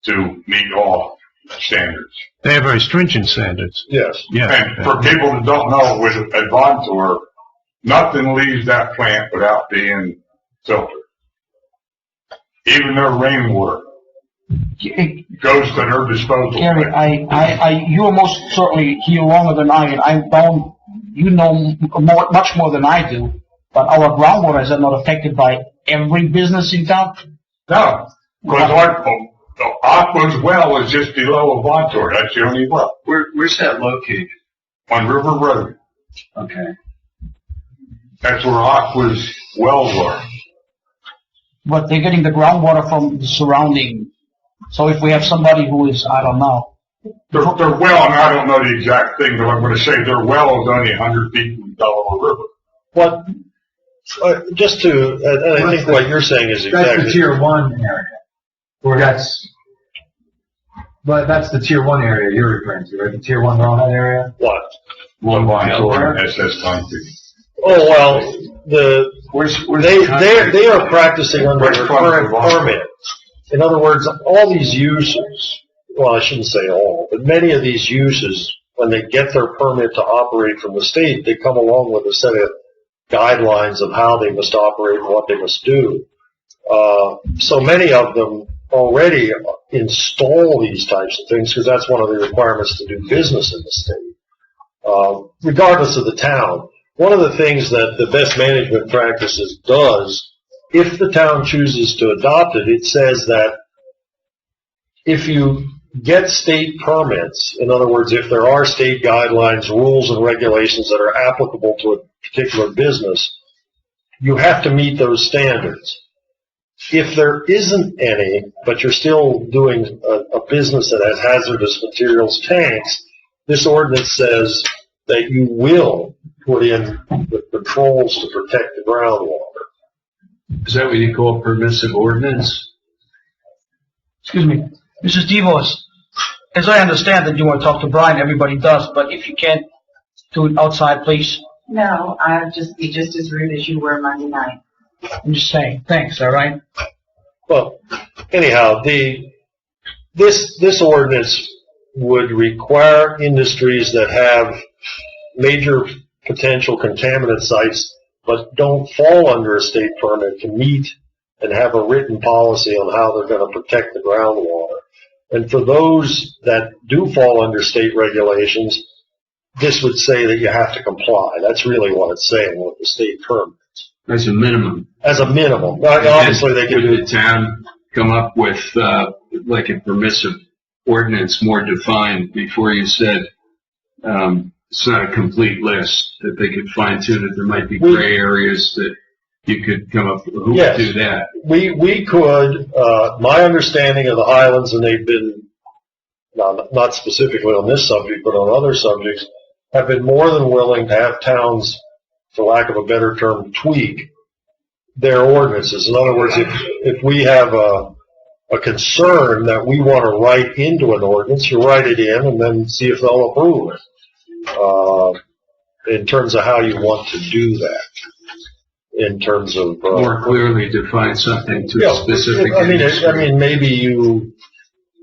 K: to meet all standards.
E: They have very stringent standards.
I: Yes.
E: Yeah.
K: And for people that don't know, with Avantor, nothing leaves that plant without being filtered. Even their rainwater goes to their disposal.
G: Gary, you are most certainly here longer than I, and I don't, you know much more than I do, but our groundwater is not affected by every business in town?
K: No, because our Aqua's well is just below Avantor. That's the only well.
D: Where's that located?
K: On River Road.
D: Okay.
K: That's where Aqua's wells are.
G: But they're getting the groundwater from the surrounding. So if we have somebody who is, I don't know.
K: Their well, and I don't know the exact thing, but I'm going to say their well is only 100 feet from the Delaware River.
I: What? Just to, and I think what you're saying is exactly.
J: That's the tier 1 area. Or but that's the tier 1 area you're referring to, right? The tier 1 wellhead area?
I: What?
K: Avantor and SS Concrete.
I: Oh, well, they are practicing under their current permit. In other words, all these uses, well, I shouldn't say all, but many of these uses, when they get their permit to operate from the state, they come along with a set of guidelines of how they must operate and what they must do. So many of them already install these types of things because that's one of the requirements to do business in the state, regardless of the town. One of the things that the best management practices does, if the town chooses to adopt it, it says that if you get state permits, in other words, if there are state guidelines, rules, and regulations that are applicable to a particular business, you have to meet those standards. If there isn't any, but you're still doing a business that has hazardous materials tanks, this ordinance says that you will put in the controls to protect the groundwater.
D: Is that what you call permissive ordinance?
G: Excuse me. Mrs. DeVos, as I understand that you want to talk to Brian, everybody does, but if you can't do it outside, please.
A: No, I'll just be just as rude as you were Monday night.
G: I'm just saying. Thanks, all right?
I: Well, anyhow, this ordinance would require industries that have major potential contaminant sites but don't fall under a state permit to meet and have a written policy on how they're going to protect the groundwater. And for those that do fall under state regulations, this would say that you have to comply. That's really what it's saying with the state permits.
D: As a minimum.
I: As a minimum. Obviously, they could do.
D: Would the town come up with like a permissive ordinance more defined before you said it's not a complete list, that they could fine tune it? There might be gray areas that you could come up with. Who would do that?
I: We could. My understanding of the Highlands, and they've been, not specifically on this subject, but on other subjects, have been more than willing to have towns, for lack of a better term, tweak their ordinances. In other words, if we have a concern that we want to write into an ordinance, you write it in and then see if they'll approve it. In terms of how you want to do that. In terms of
D: more clearly define something to a specific.
I: I mean, maybe you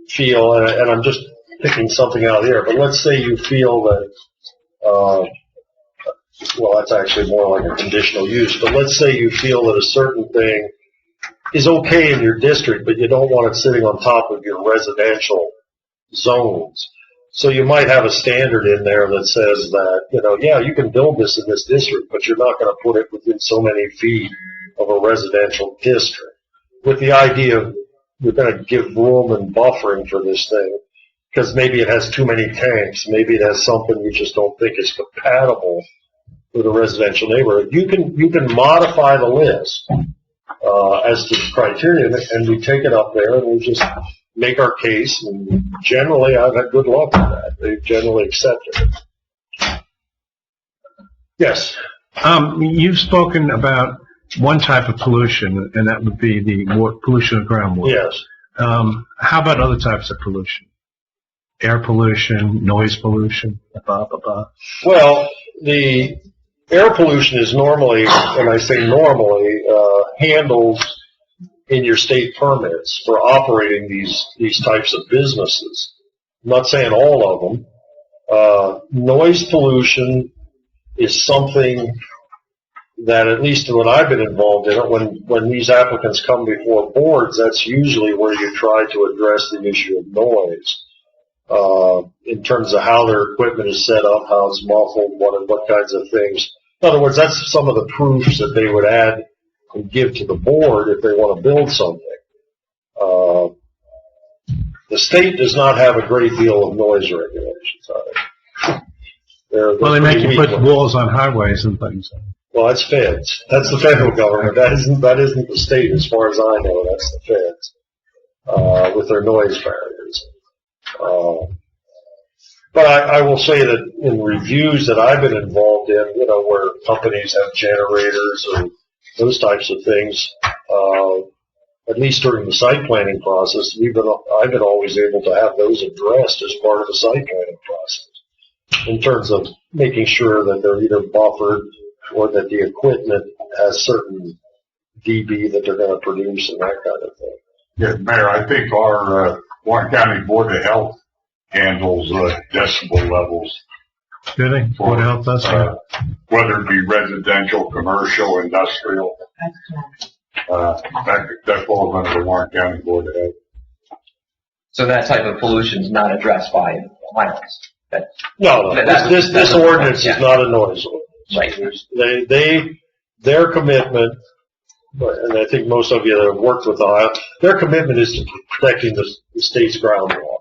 I: feel, and I'm just picking something out here, but let's say you feel that, well, that's actually more like a conditional use, but let's say you feel that a certain thing is okay in your district, but you don't want it sitting on top of your residential zones. So you might have a standard in there that says that, yeah, you can build this in this district, but you're not going to put it within so many feet of a residential district. With the idea of you're going to give room and buffering for this thing. because maybe it has too many tanks, maybe it has something you just don't think is compatible with a residential neighborhood. You can modify the list as to the criteria, and we take it up there and we just make our case. And generally, I've had good luck with that. They've generally accepted it. Yes.
E: You've spoken about one type of pollution, and that would be the pollution of groundwater.
I: Yes.
E: How about other types of pollution? Air pollution, noise pollution, blah, blah, blah.
I: Well, the air pollution is normally, when I say normally, handled in your state permits for operating these types of businesses. I'm not saying all of them. Noise pollution is something that, at least when I've been involved in it, when these applicants come before boards, that's usually where you try to address the issue of noise. In terms of how their equipment is set up, how it's muffled, what kinds of things. In other words, that's some of the proofs that they would add and give to the board if they want to build something. The state does not have a great deal of noise regulations on it. They're
E: Well, they make you
I: pretty
E: put
I: weak.
E: walls on highways and things.
I: Well, that's feds. That's the federal government. That isn't the state, as far as I know. That's the feds with their noise barriers. But I will say that in reviews that I've been involved in, where companies have generators or those types of things, at least during the site planning process, I've been always able to have those addressed as part of the site planning process, in terms of making sure that they're either buffered or that the equipment has certain dB that they're going to produce and that kind of thing.
K: Yeah, Mayor, I think our Warren County Board of Health handles decibel levels.
E: Do they? Board of Health does that?
K: Whether it be residential, commercial, industrial. That falls under the Warren County Board of Health.
H: So that type of pollution is not addressed by violence.
I: No. This ordinance is not a noise ordinance.
H: Right.
I: Their commitment, and I think most of you that have worked with Ohio, their commitment is to protecting the state's groundwater.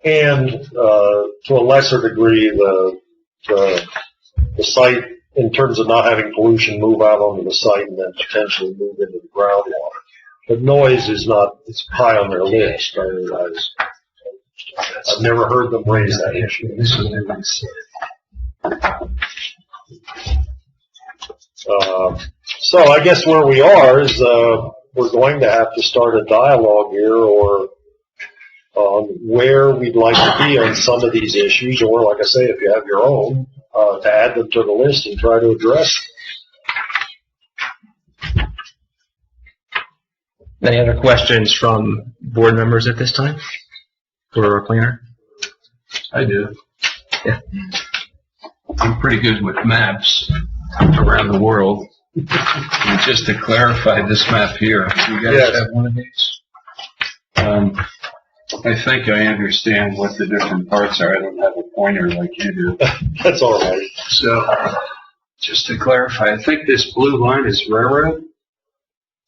I: And to a lesser degree, the site, in terms of not having pollution move out onto the site and then potentially move into the groundwater. But noise is not, it's high on their list. I've never heard them raise that issue. So I guess where we are is we're going to have to start a dialogue here or on where we'd like to be on some of these issues, or like I say, if you have your own, to add them to the list and try to address them.
B: Any other questions from board members at this time for our planner?
D: I do.
B: Yeah.
D: I'm pretty good with maps around the world. And just to clarify this map here, you guys have one of these? I think I understand what the different parts are. I don't have a pointer like you do.
I: That's all right.
D: So, just to clarify, I think this blue line is railroad.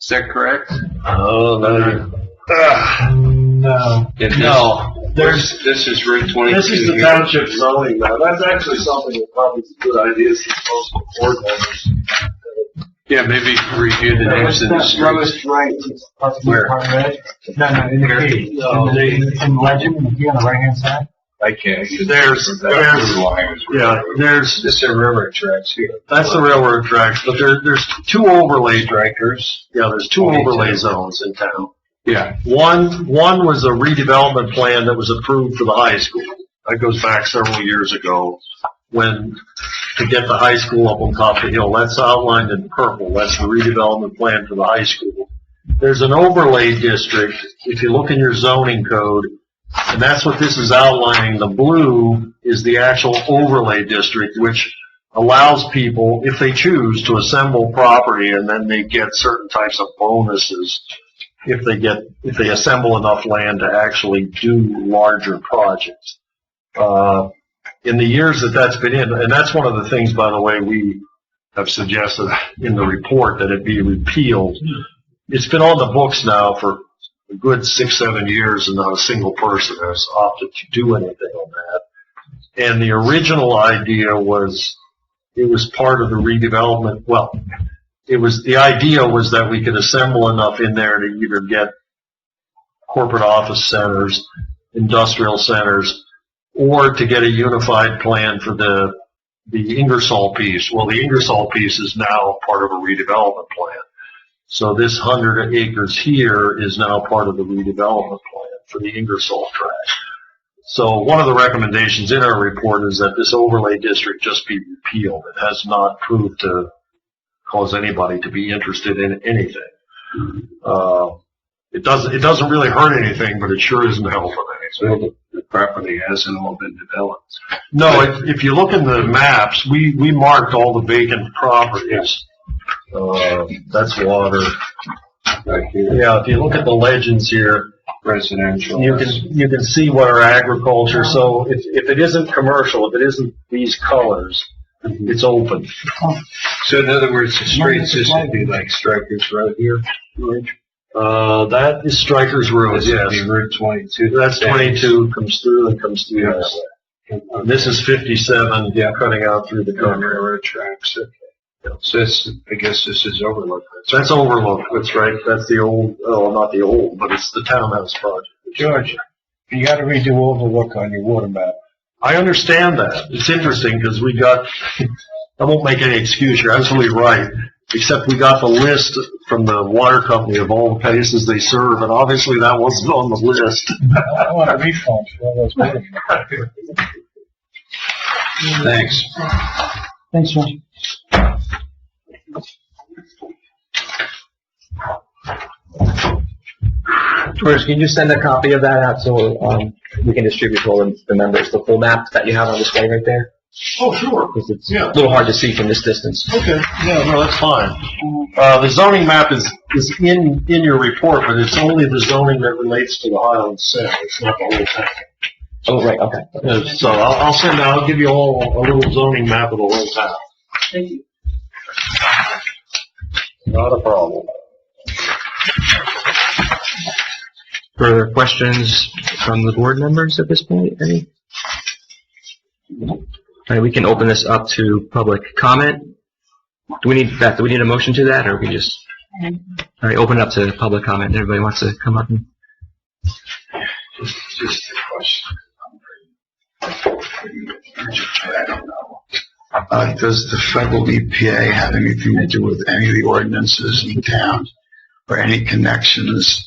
D: Is that correct?
I: Oh, no.
J: No.
D: No. This is Route 22.
I: This is the township zoning now. That's actually something that probably is a good idea for most of the board members.
D: Yeah, maybe review the names of the streets.
J: Right.
D: Where?
J: No, in the key. In the legend, in the key on the right-hand side.
D: Okay.
I: There's
D: This is railroad tracks here.
I: That's the railroad tracks, but there's two overlay directors. Yeah, there's two overlay zones in town.
D: Yeah.
I: One was a redevelopment plan that was approved for the high school. That goes back several years ago to get the high school up on top of the hill. That's outlined in purple. That's the redevelopment plan for the high school. There's an overlay district, if you look in your zoning code, and that's what this is outlining. The blue is the actual overlay district, which allows people, if they choose, to assemble property, and then they get certain types of bonuses if they assemble enough land to actually do larger projects. In the years that's been in, and that's one of the things, by the way, we have suggested in the report that it be repealed. It's been on the books now for a good 6-7 years, and not a single person has opted to do anything on that. And the original idea was, it was part of the redevelopment. Well, the idea was that we could assemble enough in there to either get corporate office centers, industrial centers, or to get a unified plan for the Ingersoll piece. Well, the Ingersoll piece is now part of a redevelopment plan. So this 100 acres here is now part of the redevelopment plan for the Ingersoll tract. So one of the recommendations in our report is that this overlay district just be repealed. It has not proved to cause anybody to be interested in anything. It doesn't really hurt anything, but it sure isn't helping anything.
D: The property hasn't all been developed.
I: No, if you look in the maps, we marked all the vacant properties. That's water.
D: Right here.
I: Yeah, if you look at the legends here,
D: Residential.
I: you can see what our agriculture. So if it isn't commercial, if it isn't these colors, it's open.
D: So in other words, the streets just would be like Strikers Road here, George?
I: That is Strikers Road,
D: This
I: yes.
D: would be Route 22.
I: That's 22, comes through and comes through.
D: Yes.
I: And this is 57, cutting out through the country.
D: Railroad tracks. Okay. So this, I guess this is Overlook.
I: That's Overlook, that's right. That's the old, not the old, but it's the townhouse project.
F: George, you gotta redo Overlook on your water map.
I: I understand that. It's interesting because we got, I won't make any excuse, you're absolutely right, except we got the list from the water company of all the places they serve, and obviously that wasn't on the list.
F: I want a refund for all those water.
D: Thanks.
G: Thanks, George.
H: George, can you just send a copy of that out so we can distribute to all the members the full map that you have on display right there?
I: Oh, sure.
H: Because it's a little hard to see from this distance.
I: Okay, yeah, no, that's fine. The zoning map is in your report, but it's only the zoning that relates to the Highlands Center. It's not the whole thing.
H: Oh, right, okay.
I: So I'll give you all a little zoning map of the whole town.
A: Thank you.
I: Not a problem.
B: Further questions from the board members at this point? Any? All right, we can open this up to public comment. Do we need a motion to that, or we just? All right, open it up to public comment. Everybody wants to come up and.
K: Just a question. I don't know. Does the federal EPA have anything to do with any of the ordinances in town, or any connections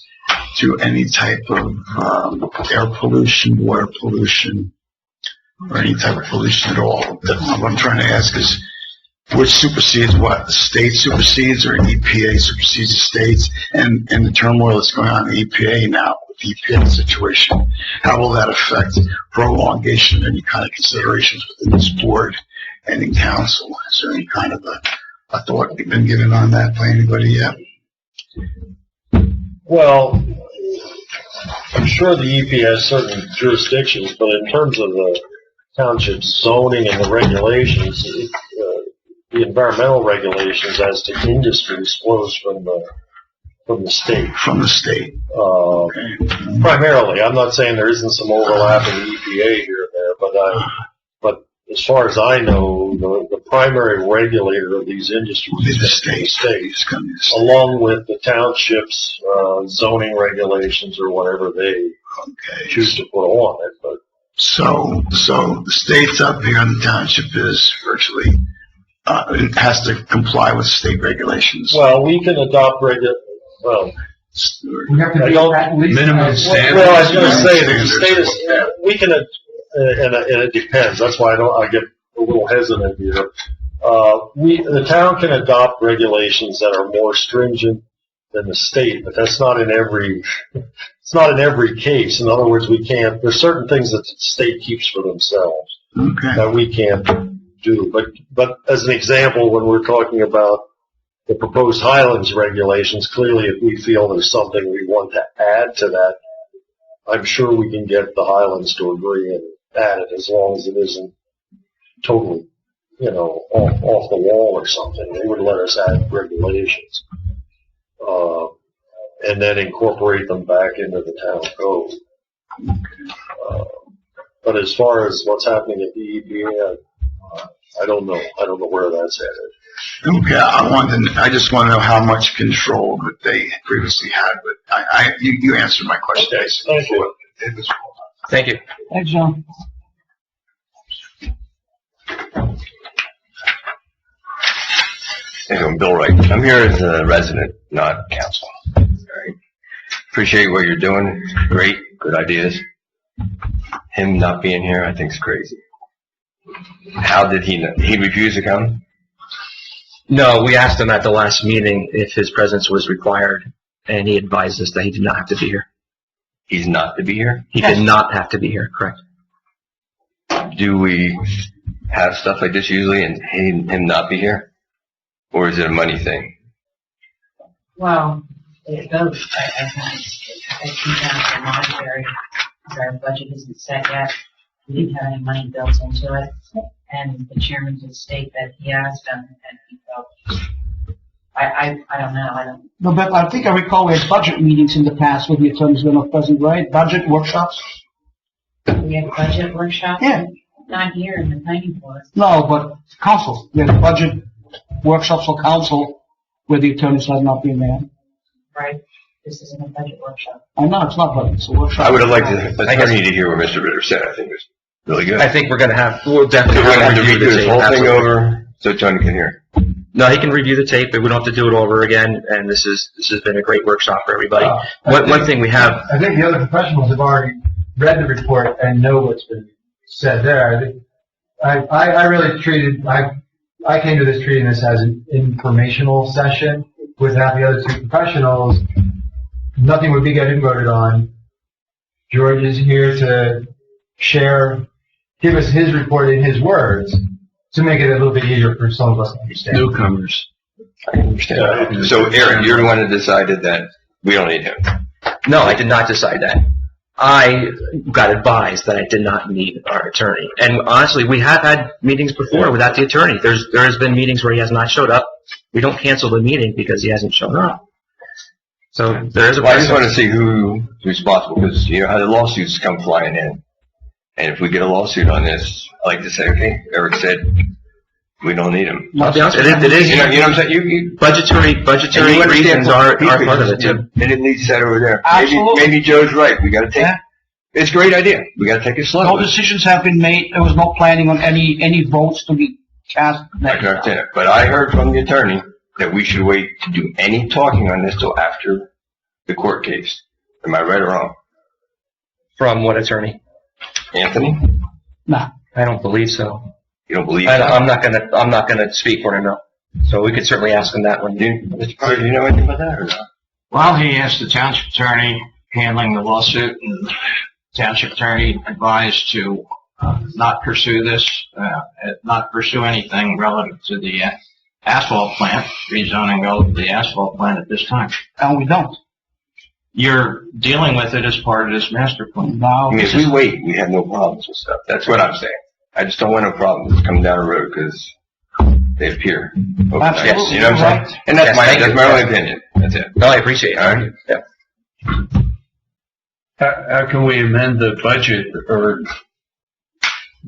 K: to any type of air pollution, water pollution, or any type of pollution at all? What I'm trying to ask is, which supersedes what? The state supersedes, or EPA supersedes the states? And the turmoil that's going on in the EPA now, with the EPA situation, how will that affect prolongation of any kind of considerations within this board and in council? Is there any kind of a thought been given on that by anybody yet?
I: Well, I'm sure the EPA has certain jurisdictions, but in terms of the township zoning and the regulations, the environmental regulations as to industries flows from the state.
K: From the state.
I: Okay. Primarily, I'm not saying there isn't some overlap in the EPA here and there, but as far as I know, the primary regulator of these industries is the state, along with the township's zoning regulations or whatever they choose to put on it. But
K: so the state's up here and the township is virtually it has to comply with state regulations.
I: Well, we can adopt we have to
D: minimum standards.
I: Well, I was going to say the state is we can and it depends. That's why I get a little hesitant here. The town can adopt regulations that are more stringent than the state, but that's not in every. It's not in every case. In other words, we can't. There's certain things that the state keeps for themselves that we can't do. But as an example, when we're talking about the proposed Highlands regulations, clearly, if we feel there's something we want to add to that, I'm sure we can get the Highlands to agree and add it, as long as it isn't totally, off the wall or something. They would let us add regulations. and then incorporate them back into the town code. But as far as what's happening at the EPA, I don't know. I don't know where that's headed.
L: Okay, I just want to know how much control that they previously had, but you answered my question.
I: Okay, thank you.
H: Thank you.
G: Thanks, John.
M: Hey, I'm Bill Wright. I'm here as a resident, not council. All right. Appreciate what you're doing. Great, good ideas. Him not being here, I think is crazy. How did he refuse to come?
H: No, we asked him at the last meeting if his presence was required, and he advised us that he did not have to be here.
M: He's not to be here?
H: He did not have to be here, correct.
M: Do we have stuff like this usually and him not be here? Or is it a money thing?
A: Well, it goes. I think down to monetary, because our budget isn't set yet. We didn't have any money built into it. And the chairman did state that he asked him, and he felt, I don't know,
G: No, but I think I recall we had budget meetings in the past with the attorneys when not present, right? Budget workshops?
A: We had budget workshops?
G: Yeah.
A: Not here in the planning board.
G: No, but council. We had budget workshops for council where the attorneys have not been there.
A: Right? This isn't a budget workshop.
G: I know, it's not budget, it's a workshop.
M: I would have liked the attorney to hear what Mr. Ritter said. I think it was really good.
H: I think we'll definitely have to
M: read
H: review the
M: this
H: tape.
M: whole thing
H: Absolutely.
M: over so Tony can hear.
H: No, he can review the tape, but we don't have to do it over again, and this has been a great workshop for everybody. One thing we have...
J: I think the other professionals have already read the report and know what's been said there. I really treated, I came to this treating this as an informational session without the other two professionals. Nothing would be getting voted on. George is here to give us his report in his words to make it a little bit easier for some of us to understand.
D: Newcomers.
M: I understand. So, Aaron, you're the one that decided that we don't need him.
H: No, I did not decide that. I got advised that I did not need our attorney. And honestly, we have had meetings before without the attorney. There has been meetings where he has not showed up. We don't cancel the meeting because he hasn't shown up. So there is a
M: Well, I just want to see who's responsible, because you know how the lawsuits come flying in. And if we get a lawsuit on this, I like to say, okay, Eric said we don't need him.
H: I'll be honest, it is.
M: You know what I'm saying?
H: Budgetary reasons are part of it too.
M: They didn't need to set over there.
G: Absolutely.
M: Maybe Joe's right. We got to take. It's a great idea. We got to take it slow.
G: No decisions have been made. There was no planning on any votes to be cast.
M: I can understand it. But I heard from the attorney that we should wait to do any talking on this till after the court case. Am I right or wrong?
H: From what attorney?
M: Anthony?
G: No.
H: I don't believe so.
M: You don't believe
H: I'm not gonna speak for him, no. So we could certainly ask him that one.
M: Mr. Carter, do you know anything about that or not?
C: Well, he asked the township attorney handling the lawsuit, and the township attorney advised to not pursue this, not pursue anything relative to the asphalt plant, rezoning of the asphalt plant at this time.
G: And we don't.
C: You're dealing with it as part of this master plan.
G: No.
M: I mean, if we wait, we have no problems with stuff. That's what I'm saying. I just don't want no problems coming down the road because they appear.
G: Absolutely.
M: You know what I'm saying? And that's my only opinion. That's it.
H: No, I appreciate it.
M: All right?
H: Yeah.
D: How can we amend the budget or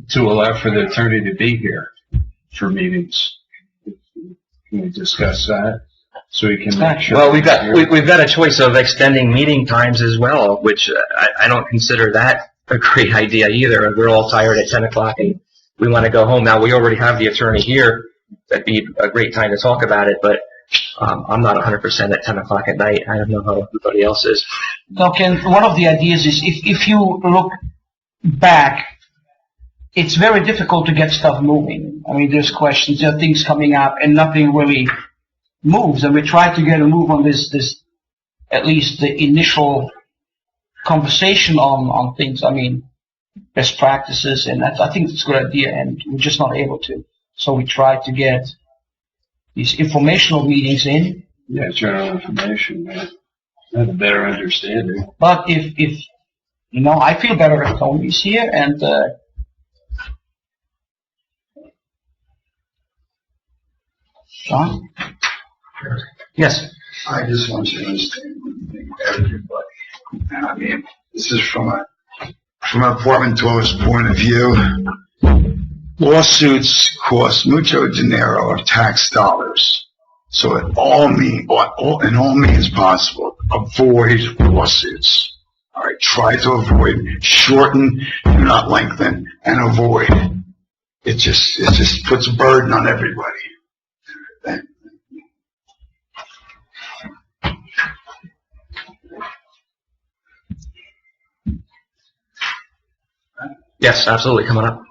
D: to allow for the attorney to be here for meetings? Can we discuss that so we can make sure?
H: Well, we've got a choice of extending meeting times as well, which I don't consider that a great idea either. We're all tired at 10 o'clock and we want to go home. Now, we already have the attorney here. That'd be a great time to talk about it, but I'm not 100% at 10 o'clock at night. I don't know how everybody else is.
G: Now, Ken, one of the ideas is if you look back, it's very difficult to get stuff moving. I mean, there's questions, there are things coming up, and nothing really moves. And we try to get a move on this at least the initial conversation on things. I mean, best practices, and I think it's a good idea, and we're just not able to. So we try to get these informational meetings in.
D: Yeah, general information, man. Have a better understanding.
G: But if you know, I feel better if Tony's here, and John?
L: Sure.
G: Yes.
L: I just want you to understand one thing. And I mean, this is from an apartment dweller's point of view. Lawsuits cost mucho dinero of tax dollars. So in all means possible, avoid lawsuits. All right, try to avoid, shorten, do not lengthen, and avoid. It just puts a burden on everybody.
H: Yes, absolutely, coming up.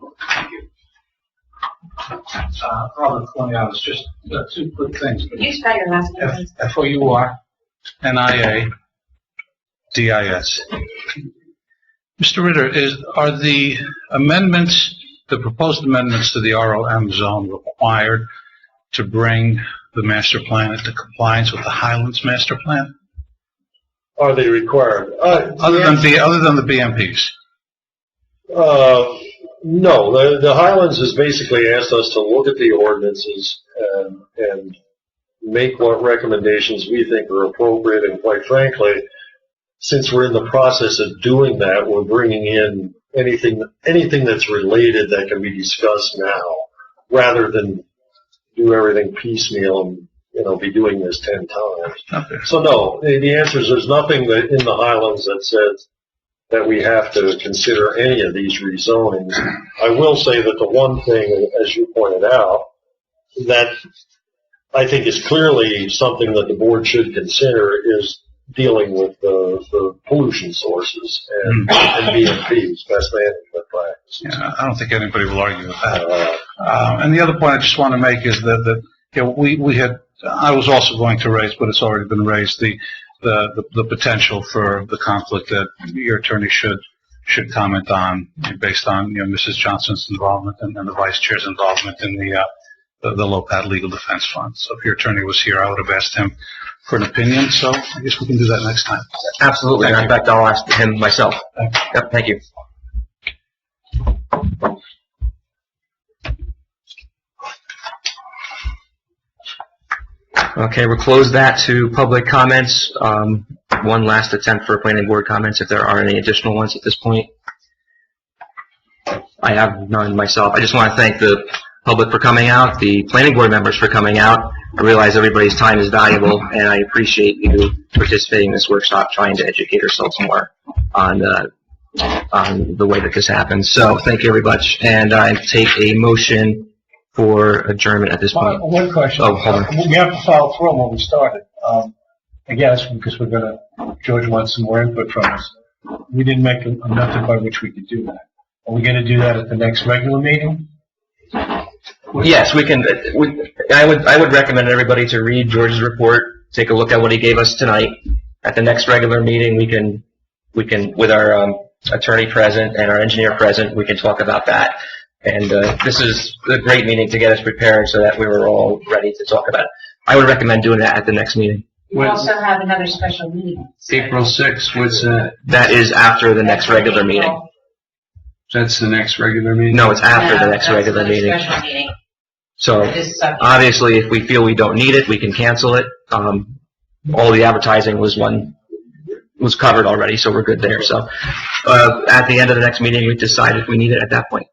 F: Robert Cornell, just two quick things.
A: Can you spell your last name?
F: FOURNIADIS. Mr. Ritter, are the amendments, the proposed amendments to the ROM zone required to bring the master plan into compliance with the Highlands master plan?
I: Are they required?
F: Other than the BMPs?
I: No, the Highlands has basically asked us to look at the ordinances and make what recommendations we think are appropriate, and quite frankly, since we're in the process of doing that, we're bringing in anything that's related that can be discussed now, rather than do everything piecemeal and be doing this 10 times.
F: Okay.
I: So no, the answer is there's nothing that in the Highlands that says that we have to consider any of these rezonings. I will say that the one thing, as you pointed out, that I think is clearly something that the board should consider is dealing with the pollution sources and BMPs, best management practices.
F: Yeah, I don't think anybody will argue with that. And the other point I just want to make is that we had, I was also going to raise, but it's already been raised, the potential for the conflict that your attorney should comment on, based on Mrs. Johnson's involvement and the vice chair's involvement in the Lopat Legal Defense Fund. So if your attorney was here, I would have asked him for an opinion. So I guess we can do that next time.
H: Absolutely. In fact, I'll ask him myself. Yep, thank you. Okay, we'll close that to public comments. One last attempt for planning board comments, if there are any additional ones at this point. I have none myself. I just want to thank the public for coming out, the planning board members for coming out. I realize everybody's time is valuable, and I appreciate you participating in this workshop, trying to educate ourselves more on the way that this happens. So thank you very much, and I take a motion for adjournment at this point.
E: One question.
H: Oh, hold on.
E: We have to follow through on what we started. I guess because George wants some more input from us. We didn't make a method by which we could do that. Are we going to do that at the next regular meeting?
H: Yes, we can. I would recommend everybody to read George's report, take a look at what he gave us tonight. At the next regular meeting, we can with our attorney present and our engineer present, we can talk about that. And this is a great meeting to get us prepared so that we were all ready to talk about it. I would recommend doing that at the next meeting.
A: We also have another special meeting.
D: April 6th, what's that?
H: That is after the next regular meeting.
D: That's the next regular meeting?
H: No, it's after the next regular meeting.
A: Special meeting.
H: So obviously, if we feel we don't need it, we can cancel it. All the advertising was covered already, so we're good there. So at the end of the next meeting, we decide if we need it at that point.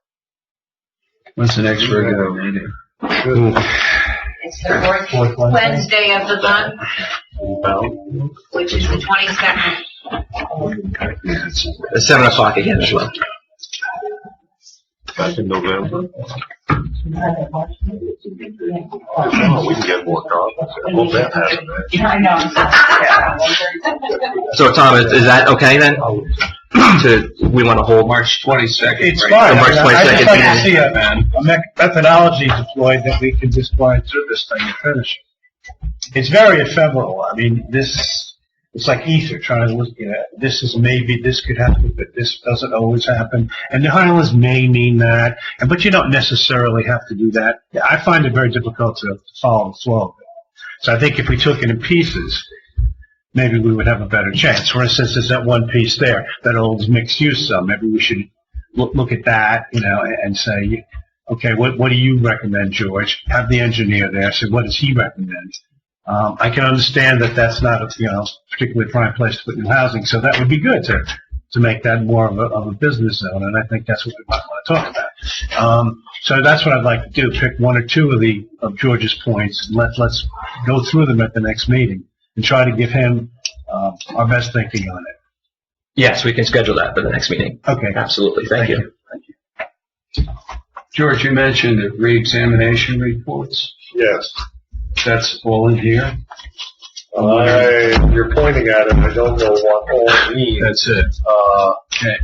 D: When's the next regular meeting?
A: It's the fourth Wednesday of the month, which is the 22nd.
H: At 7 o'clock again as well.
I: Back in November. Oh, we can get more coffee. I hope that happens.
A: I know.
H: So Tom, is that okay then? We want to hold
D: March 22nd.
E: It's
D: right?
E: fine.
H: The March 22nd
E: I'd just like to
H: meeting.
E: see a methodology deployed that we can just grind through this thing and finish it. It's very ephemeral. I mean, it's like ether, trying to look, this is maybe this could happen, but this doesn't always happen. And the Highlands may mean that, but you don't necessarily have to do that. I find it very difficult to follow the flow of it. So I think if we took it in pieces, maybe we would have a better chance. For instance, there's that one piece there, that old mixed use zone. Maybe we should look at that, and say, okay, what do you recommend, George? Have the engineer there. Say, what does he recommend? I can understand that that's not a, particularly prime place to put new housing, so that would be good to make that more of a business zone, and I think that's what we might want to talk about. So that's what I'd like to do, pick one or two of George's points, and let's go through them at the next meeting, and try to give him, our best thinking on it.
H: Yes, we can schedule that for the next meeting.
E: Okay.
H: Absolutely, thank you.
D: George, you mentioned the re-examination reports.
I: Yes.
D: That's all in here?
I: You're pointing at it, I don't know what all means.
D: That's it. Okay.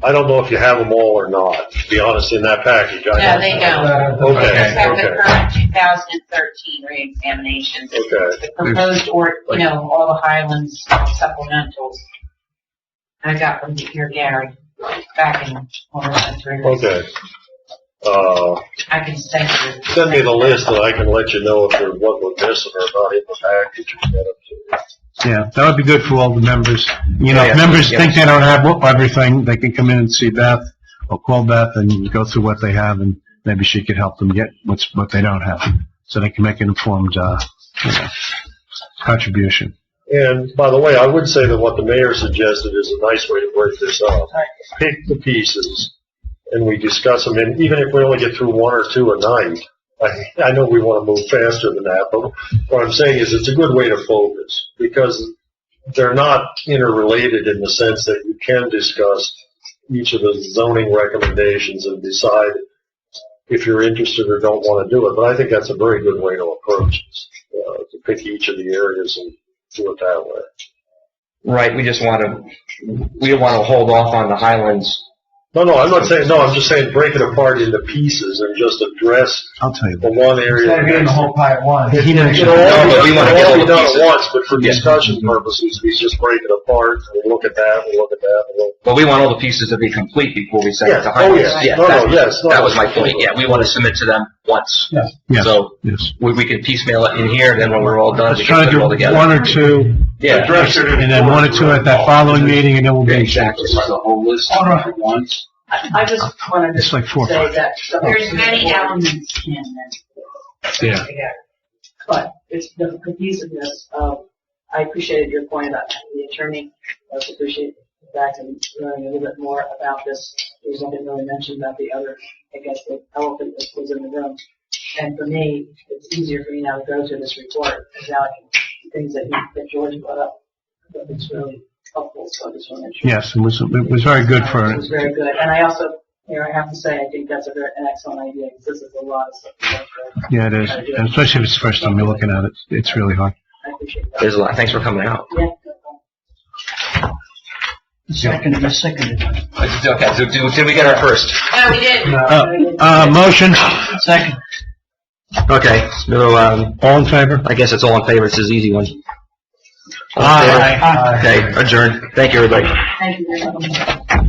I: I don't know if you have them all or not, to be honest, in that package.
A: No, they don't.
I: Okay,
A: They just have the
I: okay.
A: current 2013 re-examinations.
I: Okay.
A: The proposed or, all the Highlands supplementals. I got from here, Gary, back in,
I: Okay.
A: I can send you.
I: Send me the list and I can let you know if there's what we're missing or not in the package.
E: Yeah, that would be good for all the members.
H: Yeah,
E: If members
H: yeah.
E: think they don't have everything, they can come in and see Beth, or call Beth and go through what they have, and maybe she could help them get what they don't have, so they can make an informed, contribution.
I: And by the way, I would say that what the mayor suggested is a nice way to break this up. Pick the pieces and we discuss them, and even if we only get through one or two a night, I know we want to move faster than that, but what I'm saying is it's a good way to focus, because they're not interrelated in the sense that you can discuss each of the zoning recommendations and decide if you're interested or don't want to do it. But I think that's a very good way to approach it, to pick each of the areas and do it that way.
H: Right, we don't want to hold off on the Highlands.
I: No, I'm not saying, no, I'm just saying break it apart into pieces and just address
E: I'll tell you
I: the
E: that.
I: one area.
J: Instead of getting the whole pie at once.
E: He mentioned
I: It'll all
H: No, but we want to get all
I: be
H: the
I: done
H: pieces.
I: at once, but for
H: Yeah.
I: discussion purposes, we just break it apart, and we look at that, we look at that, and we'll.
H: But we want all the pieces to be complete before we send it to
I: Yeah, oh,
H: Highlands.
I: yeah. No,
H: that,
I: no, yes, no,
H: that
I: no.
H: was my point. Yeah, we want to submit to them once.
E: Yes,
H: So
E: yes.
H: we can piecemeal it in here, then when we're all done,
E: Let's
H: we
E: try
H: can
E: to
H: put it all
E: do
H: together.
E: one or two,
H: Yeah,
E: and then one or two at that following meeting, and then we'll be in shape.
D: Exactly. The whole list at once.
N: I just wanted
E: It's
N: to
E: like 4 or
N: say
E: 5.
N: that.
A: There's many elements in this.
E: Yeah.
N: But it's the cohesiveness of, I appreciated your point about the attorney. I also appreciate the fact that learning a little bit more about this. There's nothing really mentioned about the other, I guess, the elephant that was in the room. And for me, it's easier for me now to go to this report without things that George brought up. But it's really helpful, so I just want to make sure.
E: Yes, it was very good
N: It was very good. And I also, I have to say, I think that's an excellent idea, because this is a lot of stuff to go through.
E: yeah, it is. And especially if it's the first time you're looking at it, it's really hard.
N: I appreciate that.
H: there's a lot. Thanks for coming out.
N: Yeah.
G: Second.
H: Okay, so did we get our first?
A: No, we didn't.
E: Motion.
G: Second.
H: Okay, so
E: All in favor?
H: I guess it's all in favor. It's an easy one. All in favor?
E: Aye.
H: Okay, adjourned. Thank you, everybody.
N: Thank you very much.